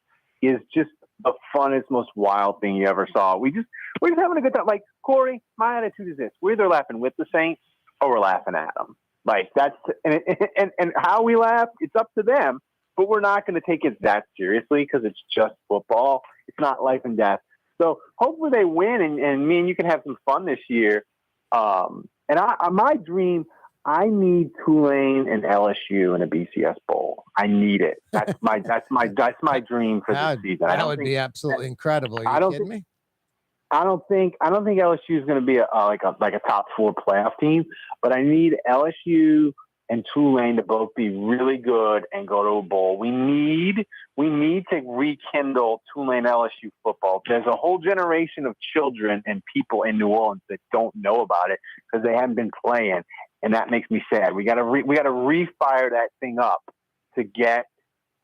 is just the funnest, most wild thing you ever saw. We're just having a good time. Like, Corey, my attitude is this: we're either laughing with the Saints or we're laughing at them. Like, that's and how we laugh, it's up to them. But we're not going to take it that seriously because it's just football. It's not life and death. So hopefully they win, and me and you can have some fun this year. And my dream. I need Tulane and LSU in a BCS bowl. I need it. That's my dream for this season. That would be absolutely incredible. Are you kidding me? I don't think LSU is going to be like a top 4 playoff team, but I need LSU and Tulane to both be really good and go to a bowl. We need to rekindle Tulane LSU football. There's a whole generation of children and people in New Orleans that don't know about it because they haven't been playing. And that makes me sad. We got to refire that thing up to get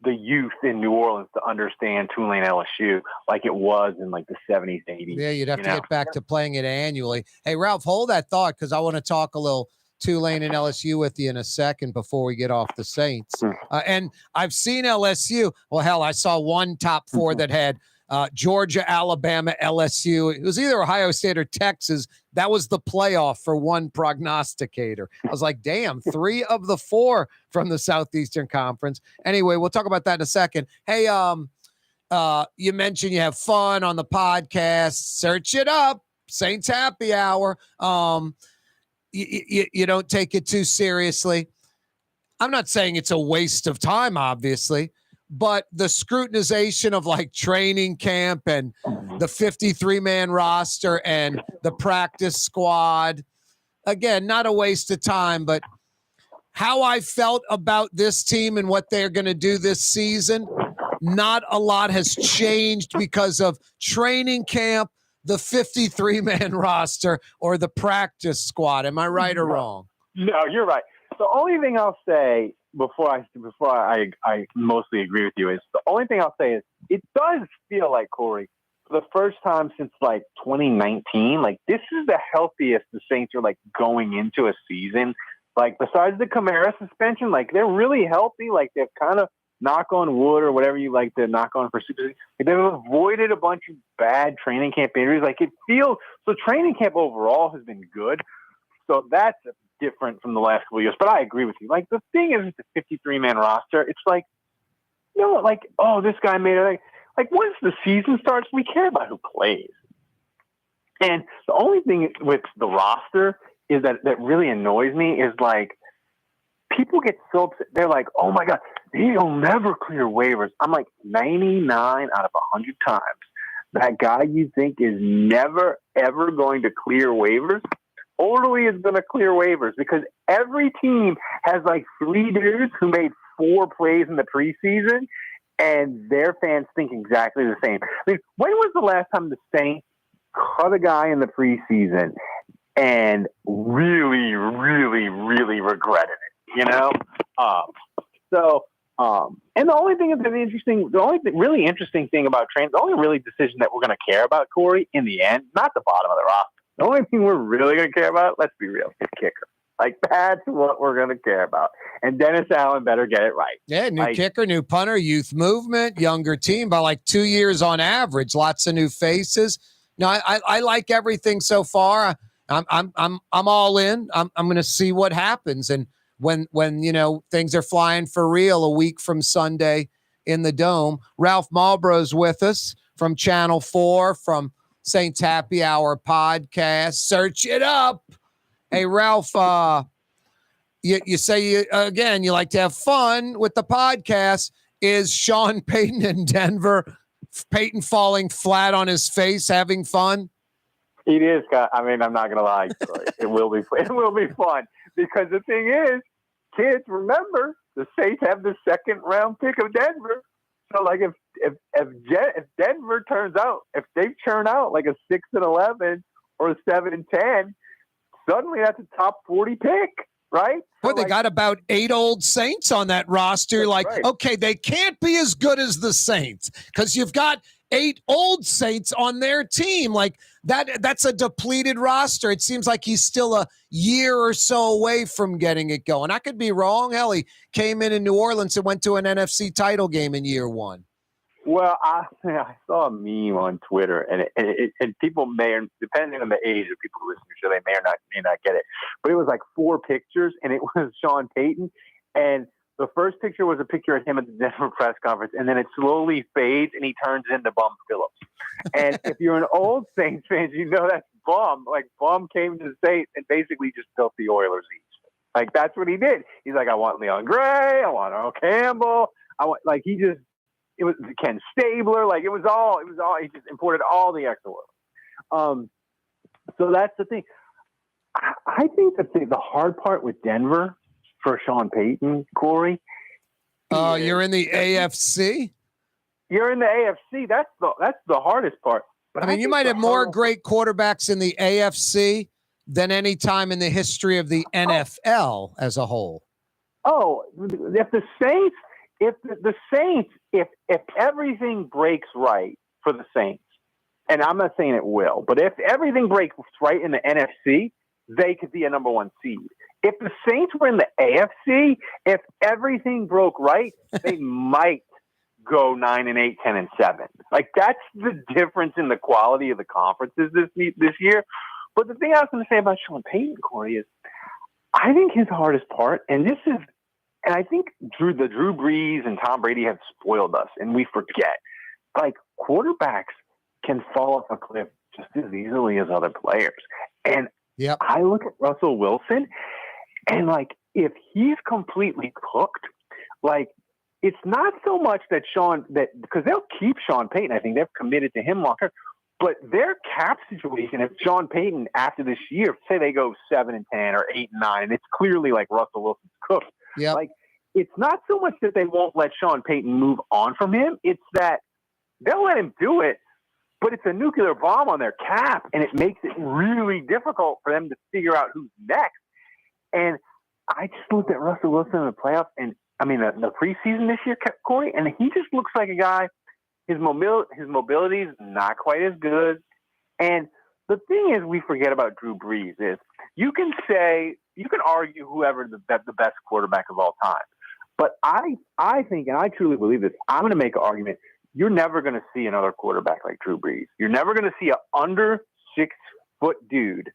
the youth in New Orleans to understand Tulane LSU like it was in like the 70s, 80s. Yeah, you'd have to get back to playing it annually. Hey, Ralph, hold that thought because I want to talk a little Tulane and LSU with you in a second before we get off the Saints. And I've seen LSU. Well, hell, I saw one top 4 that had Georgia, Alabama, LSU. It was either Ohio State or Texas. That was the playoff for one prognosticator. I was like, damn, 3 of the 4 from the Southeastern Conference. Anyway, we'll talk about that in a second. Hey, you mentioned you have fun on the podcast. Search it up. Saints Happy Hour. You don't take it too seriously. I'm not saying it's a waste of time, obviously. But the scrutinization of like training camp and the 53-man roster and the practice squad, again, not a waste of time, but how I felt about this team and what they're going to do this season, not a lot has changed because of training camp, the 53-man roster, or the practice squad. Am I right or wrong? No, you're right. The only thing I'll say before I mostly agree with you is the only thing I'll say is it does feel like, Corey, for the first time since like 2019, like this is the healthiest the Saints are like going into a season. Like besides the Kamara suspension, like they're really healthy. Like they've kind of, knock on wood or whatever you like to knock on for super. They've avoided a bunch of bad training camp injuries. Like it feels so. Training camp overall has been good. So that's different from the last couple of years. But I agree with you. Like the thing is, it's a 53-man roster. It's like, you know, like, oh, this guy made it. Like once the season starts, we care about who plays. And the only thing with the roster is that really annoys me is like people get so upset. They're like, oh my God, he'll never clear waivers. I'm like, 99 out of 100 times, that guy you think is never, ever going to clear waivers totally is going to clear waivers, because every team has like 3 dudes who made 4 plays in the preseason, and their fans think exactly the same. I mean, when was the last time the Saints cut a guy in the preseason and really, really, really regretted it? You know? And the only thing that's interesting, really interesting thing about training, the only really decision that we're going to care about, Corey, in the end, not the bottom of the roster. The only thing we're really going to care about, let's be real, is kicker. Like, that's what we're going to care about. And Dennis Allen better get it right. Yeah, new kicker, new punter, youth movement, younger team by like 2 years on average. Lots of new faces. No, I like everything so far. I'm all in. I'm going to see what happens. And when things are flying for real a week from Sunday in the Dome, Ralph Malbrough's with us from Channel 4, from Saints Happy Hour podcast. Search it up. Hey, Ralph, you say you like to have fun with the podcast. Is Sean Payton in Denver? Payton falling flat on his face, having fun? It is. I mean, I'm not going to lie. It will be fun, because the thing is, kids, remember, the Saints have the 2nd round pick of Denver. So, like, if Denver turns out, if they churn out like a 6-11 or a 7-10, suddenly that's a top 40 pick, right? Boy, they got about 8 old Saints on that roster. Okay, they can't be as good as the Saints because you've got 8 old Saints on their team. Like, that's a depleted roster. It seems like he's still a year or so away from getting it going. I could be wrong. Hell, he came in New Orleans and went to an NFC title game in year 1. Well, I saw a meme on Twitter, and people may, depending on the age of people who listen to the show, they may not get it. But it was like 4 pictures, and it was Sean Payton. And the first picture was a picture of him at the Denver press conference, and then it slowly fades, and he turns into Bum Phillips. And if you're an old Saints fan, you know that's Bum. Like, Bum came to the Saints and basically just built the Oilers East. Like, that's what he did. He's like, I want Leon Gray, I want Earl Campbell, it was Ken Stabler. Like, it was all, he just imported all the extra oil. So that's the thing. I think the hard part with Denver for Sean Payton, Corey. You're in the AFC? You're in the AFC. That's the hardest part. But I mean, you might have more great quarterbacks in the AFC than any time in the history of the NFL as a whole. Oh, if the Saints, if everything breaks right for the Saints, and I'm not saying it will, but if everything breaks right in the NFC, they could be a number 1 seed. If the Saints were in the AFC, if everything broke right, they might go 9-8, 10-7. Like, that's the difference in the quality of the conferences this year. But the thing I was going to say about Sean Payton, Corey, is I think his hardest part, and I think Drew Brees and Tom Brady have spoiled us, and we forget. Like, quarterbacks can fall off a cliff just as easily as other players. And I look at Russell Wilson, and, like, if he's completely cooked, like, it's not so much that because they'll keep Sean Payton. I think they've committed to him longer. But their cap situation, if Sean Payton, after this year, say they go 7-10 or 8-9, and it's clearly like Russell Wilson's cooked. Yeah. Like, it's not so much that they won't let Sean Payton move on from him. It's that they'll let him do it, but it's a nuclear bomb on their cap, and it makes it really difficult for them to figure out who's next. And I just looked at Russell Wilson in the playoffs, and I mean the preseason this year, Corey, and he just looks like a guy. His mobility is not quite as good. And the thing is, we forget about Drew Brees is you can argue whoever the best quarterback of all time. But I think, and I truly believe this, I'm going to make an argument. You're never going to see another quarterback like Drew Brees. You're never going to see an under 6 foot dude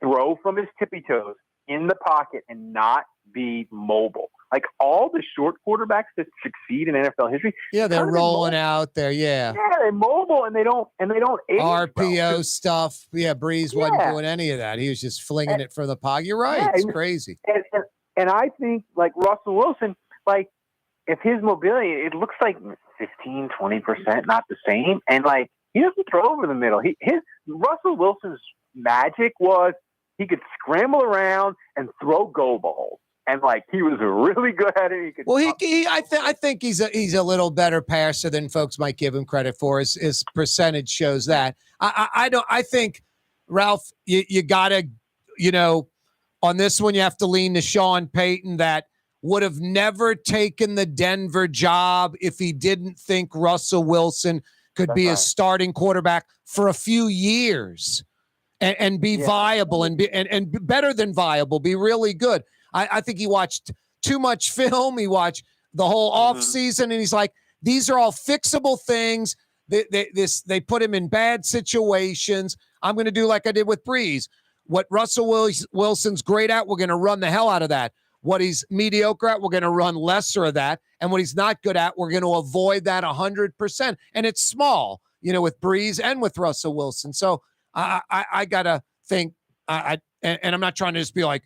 throw from his tippy toes in the pocket and not be mobile. Like, all the short quarterbacks that succeed in NFL history. Yeah, they're rolling out there. Yeah. Yeah, they're mobile and they don't age RPO well. Stuff. Yeah, Brees wasn't doing any of that. He was just flinging it from the pocket. You're right. It's crazy. And I think, like Russell Wilson, like if his mobility, it looks like 15, 20%, not the same. And like he doesn't throw over the middle. Russell Wilson's magic was he could scramble around and throw go balls. And like he was really good at it. I think he's a little better passer than folks might give him credit for. His percentage shows that. I think, Ralph, you gotta, on this one you have to lean to Sean Payton, that would have never taken the Denver job if he didn't think Russell Wilson could be a starting quarterback for a few years and be viable and better than viable, be really good. I think he watched too much film. He watched the whole offseason, and he's like, these are all fixable things. They put him in bad situations. I'm going to do like I did with Breeze. What Russell Wilson's great at, we're going to run the hell out of that. What he's mediocre at, we're going to run lesser of that. And what he's not good at, we're going to avoid that 100%. And it's small, with Breeze and with Russell Wilson. So I got to think, and I'm not trying to just be like,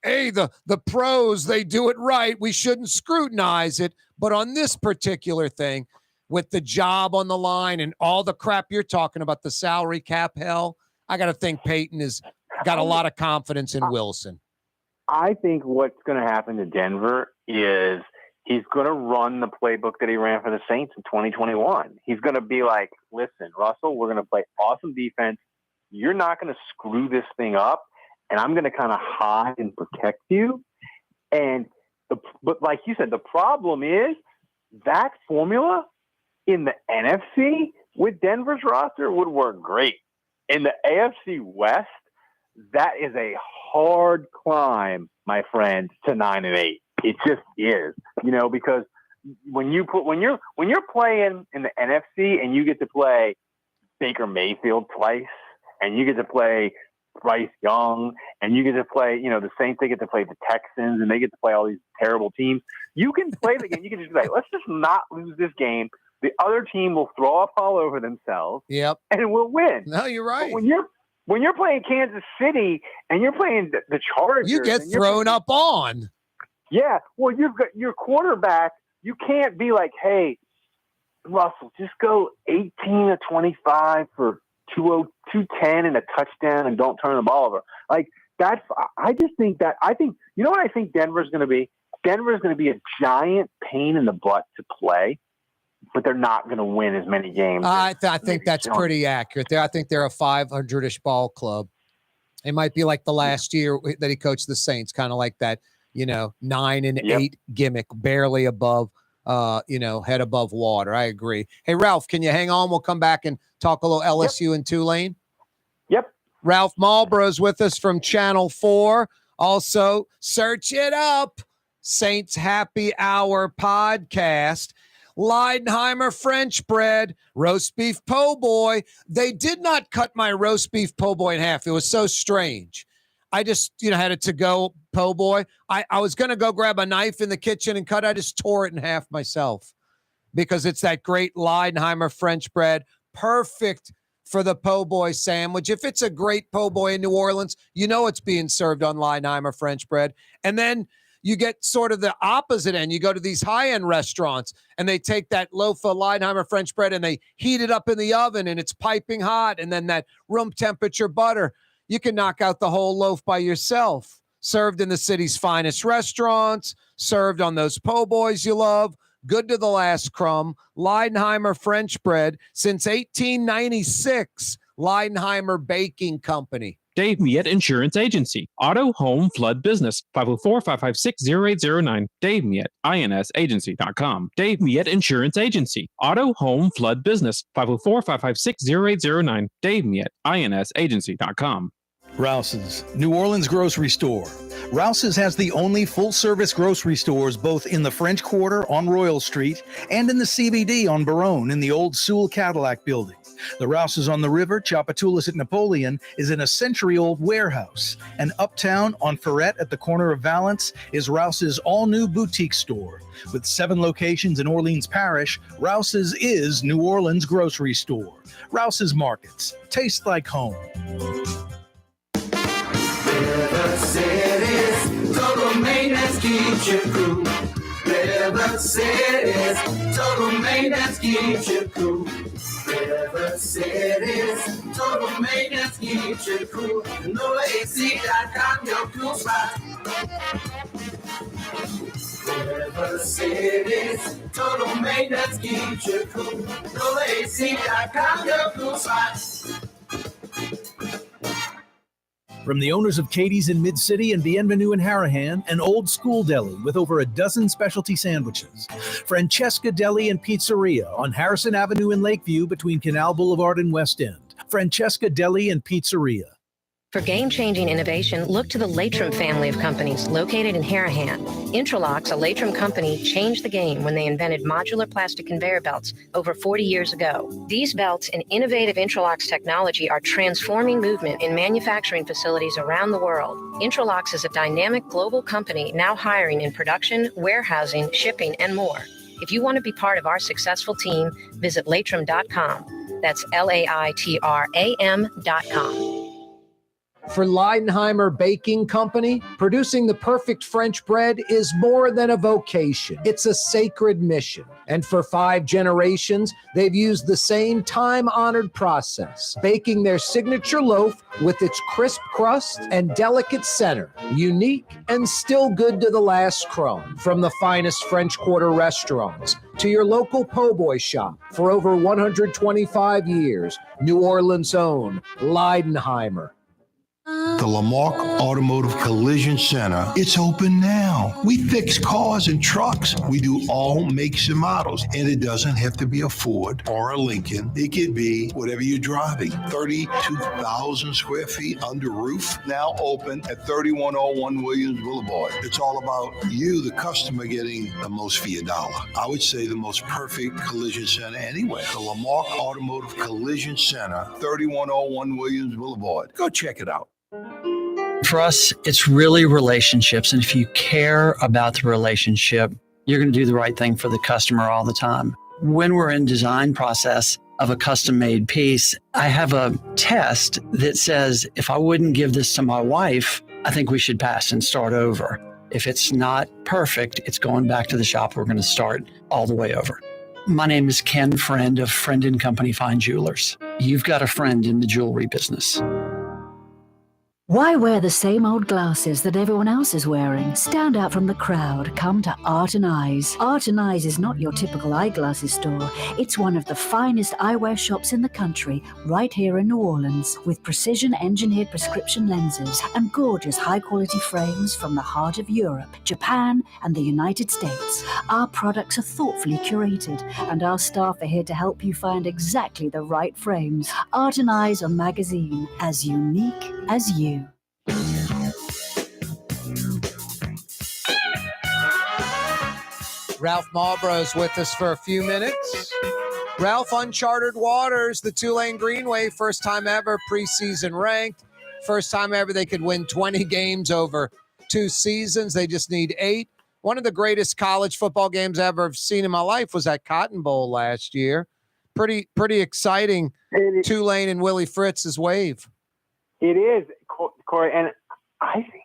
hey, the pros, they do it right. We shouldn't scrutinize it. But on this particular thing, with the job on the line and all the crap you're talking about, the salary cap hell, I got to think Payton has got a lot of confidence in Wilson. I think what's going to happen to Denver is he's going to run the playbook that he ran for the Saints in 2021. He's going to be like, listen, Russell, we're going to play awesome defense. You're not going to screw this thing up. And I'm going to kind of hide and protect you. But like you said, the problem is that formula in the NFC with Denver's roster would work great. In the AFC West, that is a hard climb, my friend, to 9-8. It just is, because when you're playing in the NFC and you get to play Baker Mayfield twice, and you get to play Bryce Young, and you get to play, the Saints, they get to play the Texans, and they get to play all these terrible teams. You can play the game. You can just be like, let's just not lose this game. The other team will throw up all over themselves. Yep. And we'll win. No, you're right. But when you're playing Kansas City and you're playing the Chargers, you get thrown up on. Yeah. Well, you've got your quarterback. You can't be like, hey, Russell, just go 18 to 25 for 210 and a touchdown and don't turn the ball over. Like I think what I think Denver's going to be? Denver's going to be a giant pain in the butt to play, but they're not going to win as many games. I think that's pretty accurate there. I think they're a 500-ish ball club. It might be like the last year that he coached the Saints, kind of like that, 9-8 gimmick, barely above, head above water. I agree. Hey, Ralph, can you hang on? We'll come back and talk a little LSU and Tulane. Yep. Ralph Malbrough is with us from Channel 4. Also, search it up. Saints Happy Hour podcast. Leidenheimer French bread, roast beef po' boy. They did not cut my roast beef po' boy in half. It was so strange. I just, had it to go po' boy. I was going to go grab a knife in the kitchen and cut. I just tore it in half myself because it's that great Leidenheimer French bread. Perfect for the po' boy sandwich. If it's a great po' boy in New Orleans, it's being served on Leidenheimer French bread. And then you get sort of the opposite end. You go to these high-end restaurants, and they take that loaf of Leidenheimer French bread, and they heat it up in the oven, and it's piping hot, and then that room temperature butter. You can knock out the whole loaf by yourself. Served in the city's finest restaurants, served on those po' boys you love, good to the last crumb. Leidenheimer French bread since 1896. Leidenheimer Baking Company. Dave Miette Insurance Agency. Auto, home, flood, business. 504-556-0809. Dave Miette, INSagency.com. Dave Miette Insurance Agency. Auto, home, flood, business. 504-556-0809. Dave Miette, INSagency.com. Rouse's, New Orleans grocery store. Rouse's has the only full-service grocery stores both in the French Quarter on Royal Street and in the CBD on Baronne in the old Sewell Cadillac building. The Rouse's on the river, Tchoupitoulas at Napoleon, is in a century-old warehouse. And uptown on Ferret at the corner of Valence is Rouse's all-new boutique store. With 7 locations in Orleans Parish, Rouse's is New Orleans grocery store. Rouse's Markets. Taste like home. River City's total maintenance keeps you cool. River City's total maintenance keeps you cool. River City's total maintenance keeps you cool. NolaAC.com, your cool spot. River City's total maintenance keeps you cool. NolaAC.com, your cool spot. From the owners of Katie's in Mid-City and Bienvenue in Harahan, an old school deli with over a dozen specialty sandwiches. Francesca Deli and Pizzeria on Harrison Avenue in Lakeview between Canal Boulevard and West End. Francesca Deli and Pizzeria. For game-changing innovation, look to the Latrim family of companies located in Harahan. Intralox, a Latrim company, changed the game when they invented modular plastic conveyor belts over 40 years ago. These belts and innovative Intralox technology are transforming movement in manufacturing facilities around the world. Intralox is a dynamic global company now hiring in production, warehousing, shipping, and more. If you want to be part of our successful team, visit Latrim.com. That's LAITRAM.com. For Leidenheimer Baking Company, producing the perfect French bread is more than a vocation. It's a sacred mission. And for 5 generations, they've used the same time-honored process, baking their signature loaf with its crisp crust and delicate center, unique and still good to the last crumb. From the finest French Quarter restaurants to your local po' boy shop, for over 125 years, New Orleans' own Leidenheimer. The Lamarck Automotive Collision Center, it's open now. We fix cars and trucks. We do all makes and models. And it doesn't have to be a Ford or a Lincoln. It could be whatever you're driving. 32,000 square feet under roof, now open at 3101 Williams Boulevard. It's all about you, the customer, getting the most for your dollar. I would say the most perfect collision center anywhere. The Lamarck Automotive Collision Center, 3101 Williams Boulevard. Go check it out. For us, it's really relationships. And if you care about the relationship, you're going to do the right thing for the customer all the time. When we're in design process of a custom made piece, I have a test that says, if I wouldn't give this to my wife, I think we should pass and start over. If it's not perfect, it's going back to the shop. We're going to start all the way over. My name is Ken Friend of Friend & Company Fine Jewelers. You've got a friend in the jewelry business. Why wear the same old glasses that everyone else is wearing? Stand out from the crowd. Come to Art and Eyes. Art and Eyes is not your typical eyeglasses store. It's one of the finest eyewear shops in the country, right here in New Orleans, with precision-engineered prescription lenses and gorgeous high-quality frames from the heart of Europe, Japan, and the United States. Our products are thoughtfully curated, and our staff are here to help you find exactly the right frames. Art and Eyes on magazine, as unique as you. Ralph Malbrough is with us for a few minutes. Ralph, uncharted waters, the Tulane Greenway, first time ever preseason ranked. First time ever they could win 20 games over 2 seasons. They just need 8. One of the greatest college football games I ever have seen in my life was that Cotton Bowl last year. Pretty exciting. Tulane and Willie Fritz's wave. It is, Corey, and I think,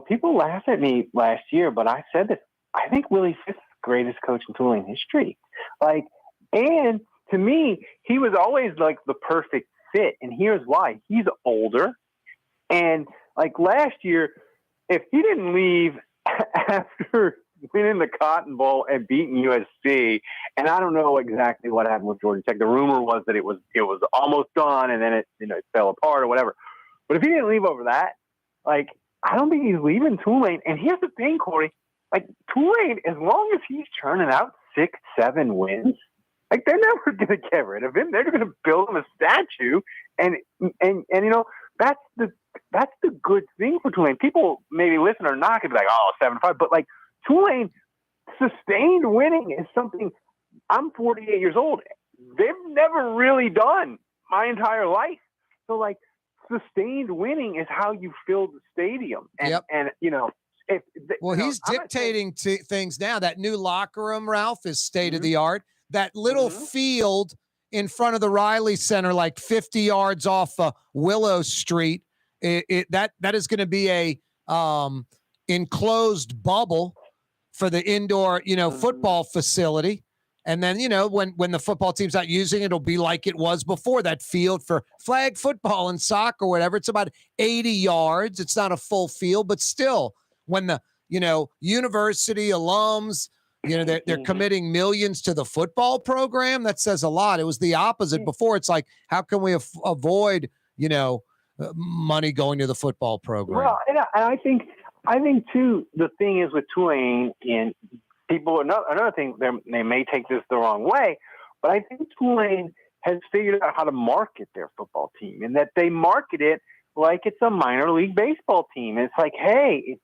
people laughed at me last year, but I said this. I think Willie Fitz is the greatest coach in Tulane history. And to me, he was always like the perfect fit, and here's why. He's older, and last year, if he didn't leave after winning the Cotton Bowl and beating USC, and I don't know exactly what happened with Georgia Tech. The rumor was that it was almost done, and then it fell apart or whatever. But if he didn't leave over that, I don't think he's leaving Tulane. And here's the thing, Corey. Tulane, as long as he's churning out 6-7 wins, they're never going to get rid of him. They're going to build him a statue. And that's the good thing for Tulane. People maybe listen or not could be 7-5. But Tulane, sustained winning is something I'm 48 years old. They've never really done my entire life. So sustained winning is how you fill the stadium. And he's dictating things now. That new locker room, Ralph, is state of the art. That little field in front of the Riley Center, 50 yards off Willow Street, that is going to be a enclosed bubble for the indoor, football facility. And then, when the football team's not using it, it'll be like it was before, that field for flag football and soccer or whatever. It's about 80 yards. It's not a full field, but still, when the, university alums, they're committing millions to the football program, that says a lot. It was the opposite before. It's like, how can we avoid, money going to the football program? Well, and I think too, the thing is with Tulane, and people, another thing, they may take this the wrong way, but I think Tulane has figured out how to market their football team, and that they market it like it's a minor league baseball team. It's like, hey,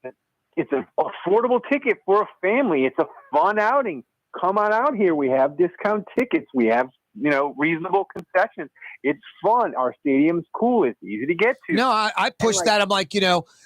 it's an affordable ticket for a family. It's a fun outing. Come on out here. We have discount tickets. We have, reasonable concessions. It's fun. Our stadium's cool. It's easy to get to. No, I push that. I'm like,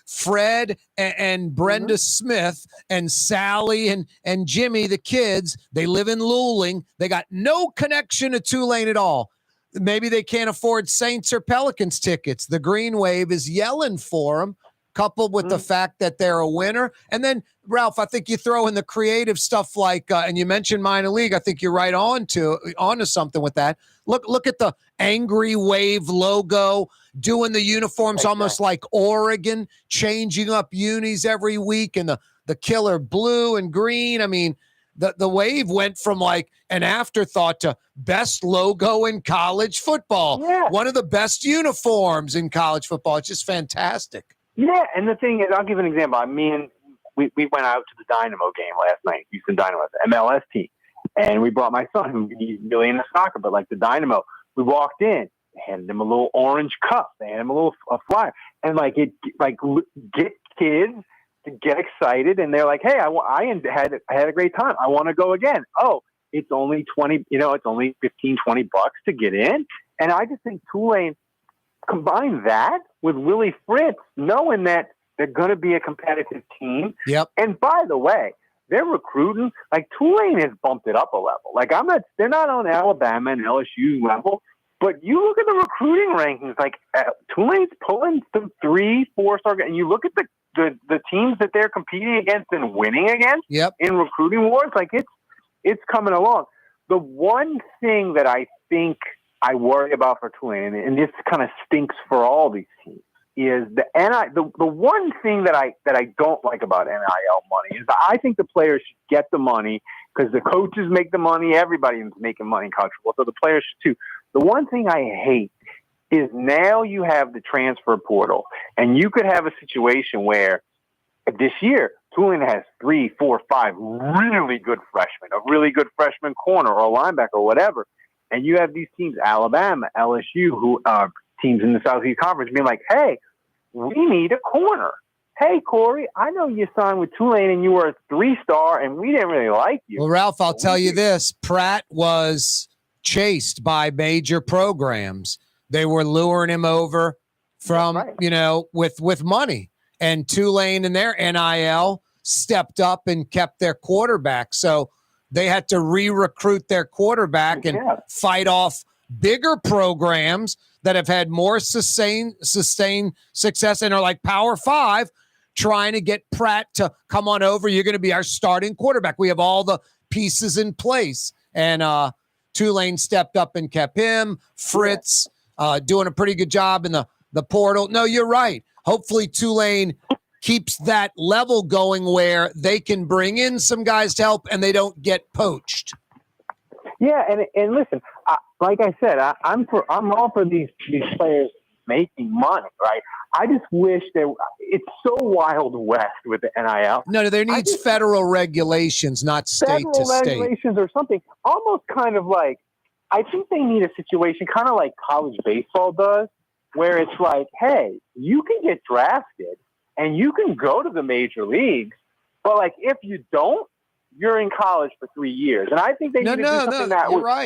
Fred and Brenda Smith and Sally and Jimmy, the kids, they live in Luling. They got no connection to Tulane at all. Maybe they can't afford Saints or Pelicans tickets. The Green Wave is yelling for them, coupled with the fact that they're a winner. And then, Ralph, I think you throw in the creative stuff like, and you mentioned minor league. I think you're right onto something with that. Look at the Angry Wave logo, doing the uniforms almost like Oregon, changing up unis every week, and the killer blue and green. I mean, the Wave went from like an afterthought to best logo in college football. Yeah. One of the best uniforms in college football. It's just fantastic. Yeah, and the thing is, I'll give an example. We went out to the Dynamo game last night, Houston Dynamo, the MLS team, and we brought my son, who he's really into soccer, but like the Dynamo, we walked in, handed him a little orange cup, they handed him a flyer, and get kids to get excited, and they're like, hey, I had a great time. I want to go again. Oh, it's only it's only $15, $20 to get in, and I just think Tulane combine that with Willie Fritz, knowing that they're going to be a competitive team. Yep. And by the way, they're recruiting. Like Tulane has bumped it up a level. Like they're not on Alabama and LSU level, but you look at the recruiting rankings. Like Tulane's pulling some 3-4 star, and you look at the teams that they're competing against and winning against. Yep. In recruiting wars. Like it's coming along. The one thing that I think I worry about for Tulane, and this kind of stinks for all these teams, is the one thing that I don't like about NIL money is I think the players should get the money because the coaches make the money. Everybody's making money in college football, so the players should too. The one thing I hate is now you have the transfer portal, and you could have a situation where this year Tulane has 3, 4, 5 really good freshmen, a really good freshman corner or a linebacker or whatever. And you have these teams, Alabama, LSU, who are teams in the Southeast Conference, being like, hey, we need a corner. Hey, Corey, I know you signed with Tulane and you were a 3-star and we didn't really like you. Well, Ralph, I'll tell you this. Pratt was chased by major programs. They were luring him over from, with money. And Tulane and their NIL stepped up and kept their quarterback. So they had to re-recruit their quarterback and fight off bigger programs that have had more sustained success and are like Power 5, trying to get Pratt to come on over. You're going to be our starting quarterback. We have all the pieces in place. And Tulane stepped up and kept him. Fritz doing a pretty good job in the portal. No, you're right. Hopefully Tulane keeps that level going where they can bring in some guys to help and they don't get poached. Yeah, and listen, like I said, I'm all for these players making money, right? I just wish it's so Wild West with the NIL. No, there needs federal regulations, not state to state. Federal regulations or something, almost kind of like, I think they need a situation kind of like college baseball does, where it's like, hey, you can get drafted and you can go to the major leagues, but like if you don't, you're in college for 3 years. And I think they need to do something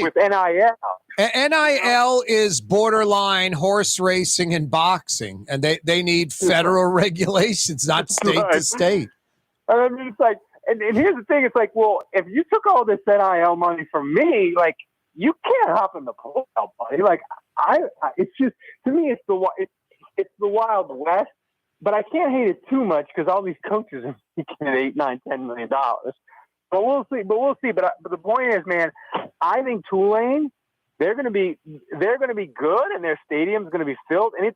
with NIL. NIL is borderline horse racing and boxing, and they need federal regulations, not state to state. I mean, it's like, and here's the thing, it's like, well, if you took all this NIL money from me, like, you can't hop in the pole, buddy. Like, it's just, to me, it's the Wild West. but I can't hate it too much because all these coaches are making $8, $9, $10 million. But we'll see. But the point is, man, I think Tulane, they're going to be good, and their stadium's going to be filled, and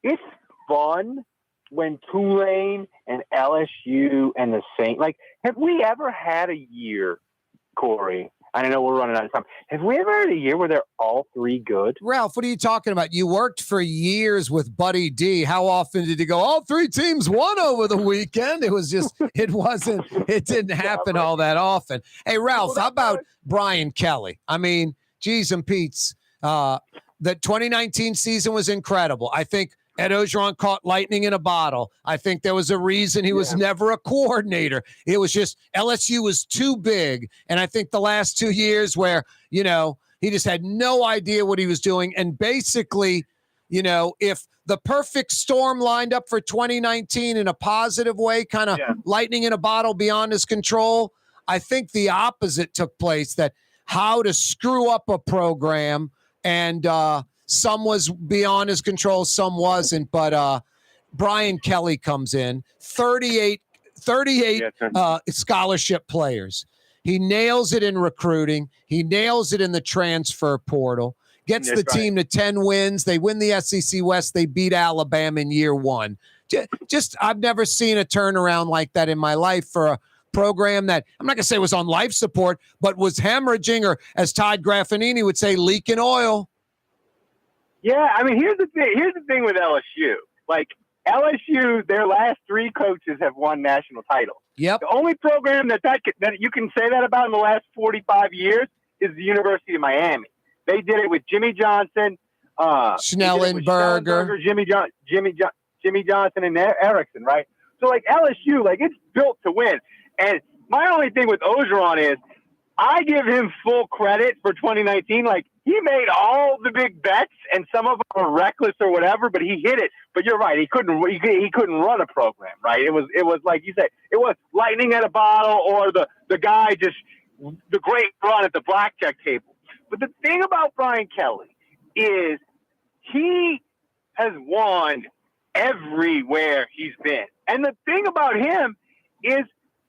it's fun when Tulane and LSU and the Saints, have we ever had a year, Corey? I know we're running out of time. Have we ever had a year where they're all three good? Ralph, what are you talking about? You worked for years with Buddy D. How often did he go, all three teams won over the weekend? It didn't happen all that often. Hey, Ralph, how about Brian Kelly? I mean, geez and Pete's, the 2019 season was incredible. I think Ed Ogeron caught lightning in a bottle. I think there was a reason he was never a coordinator. It was just LSU was too big. And I think the last 2 years where, he just had no idea what he was doing. And basically, if the perfect storm lined up for 2019 in a positive way, kind of lightning in a bottle beyond his control, I think the opposite took place, that how to screw up a program, and some was beyond his control, some wasn't. But Brian Kelly comes in, 38 scholarship players. He nails it in recruiting. He nails it in the transfer portal. Gets the team to 10 wins. They win the SEC West. They beat Alabama in year one. Just I've never seen a turnaround like that in my life for a program that, I'm not going to say was on life support, but was hemorrhaging, or as Todd Graffinini would say, leaking oil. Yeah, I mean, here's the thing with LSU. LSU, their last three coaches have won national titles. Yep. The only program that you can say that about in the last 45 years is the University of Miami. They did it with Jimmy Johnson, Schnellenberger, Jimmy Johnson, and Erickson, right? So, LSU, it's built to win. And my only thing with Ogeron is I give him full credit for 2019. He made all the big bets, and some of them were reckless or whatever, but he hit it. But you're right, he couldn't run a program, right? It was like you said, it was lightning at a bottle, or the guy just the great run at the blackjack table. But the thing about Brian Kelly is he has won everywhere he's been. And the thing about him is,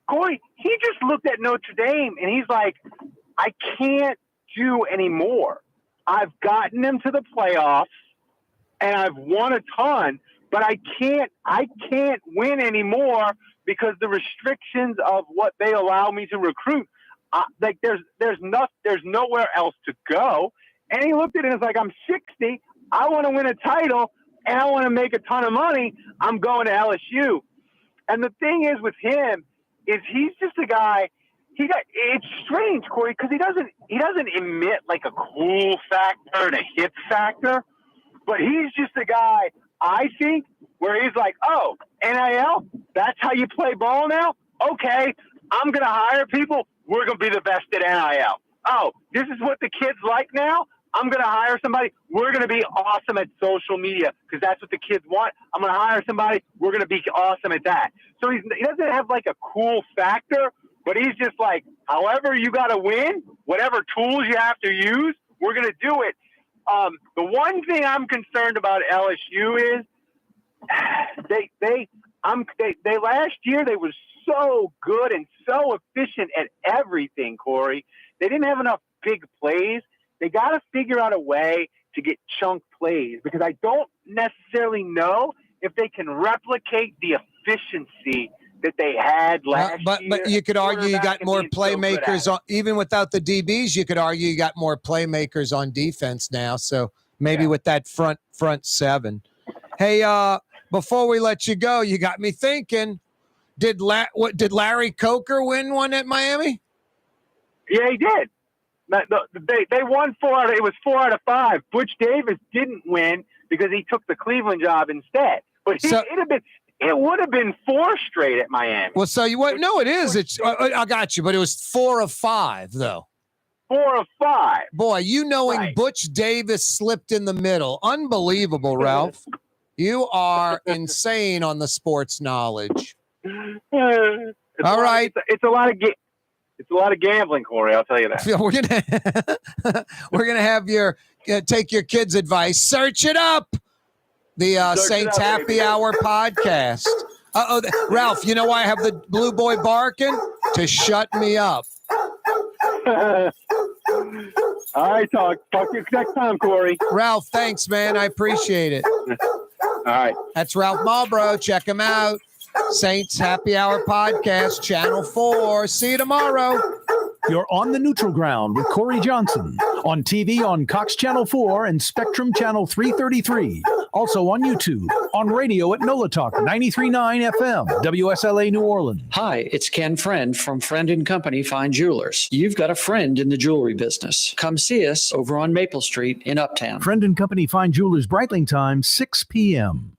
Corey, he just looked at Notre Dame and he's like, I can't do anymore. I've gotten them to the playoffs and I've won a ton, but I can't win anymore because the restrictions of what they allow me to recruit. There's nowhere else to go. And he looked at it and was like, I'm 60. I want to win a title and I want to make a ton of money. I'm going to LSU. And the thing is with him is he's just a guy. It's strange, Corey, because he doesn't emit a cool factor and a hip factor, but he's just a guy, I think, where he's like, oh, NIL, that's how you play ball now? Okay, I'm going to hire people. We're going to be the best at NIL. Oh, this is what the kids like now? I'm going to hire somebody. We're going to be awesome at social media because that's what the kids want. I'm going to hire somebody. We're going to be awesome at that. So he doesn't have a cool factor, but he's just however you got to win, whatever tools you have to use, we're going to do it. The one thing I'm concerned about LSU is they last year they were so good and so efficient at everything, Corey. They didn't have enough big plays. They got to figure out a way to get chunk plays because I don't necessarily know if they can replicate the efficiency that they had last year. But you could argue you got more playmakers even without the DBs. You could argue you got more playmakers on defense now. So maybe with that front seven. Hey, before we let you go, you got me thinking. Did Larry Coker win one at Miami? Yeah, he did. They won 4 out of, it was 4 out of 5. Butch Davis didn't win because he took the Cleveland job instead. But it would have been 4 straight at Miami. Well, so you what? No, it is. It's I got you, but it was 4 of 5 though. 4 of 5. Boy, knowing Butch Davis slipped in the middle, unbelievable, Ralph. You are insane on the sports knowledge. All right, it's a lot of It's a lot of gambling, Corey. I'll tell you that. We're gonna have take your kids' advice. Search it up. The Saints Happy Hour podcast. Ralph, you know why I have the blue boy barking? To shut me up. All right, talk to you next time, Corey. Ralph, thanks, man. I appreciate it. All right. That's Ralph Malbrough. Check him out. Saints Happy Hour podcast, Channel 4. See you tomorrow. You're on the neutral ground with Corey Johnson on TV on Cox Channel 4 and Spectrum Channel 333. Also on YouTube, on radio at NOLA Talk 93.9 FM, WSLA New Orleans. Hi, it's Ken Friend from Friend & Company Fine Jewelers. You've got a friend in the jewelry business. Come see us over on Maple Street in Uptown. Friend & Company Fine Jewelers, Breitling time, 6 p.m.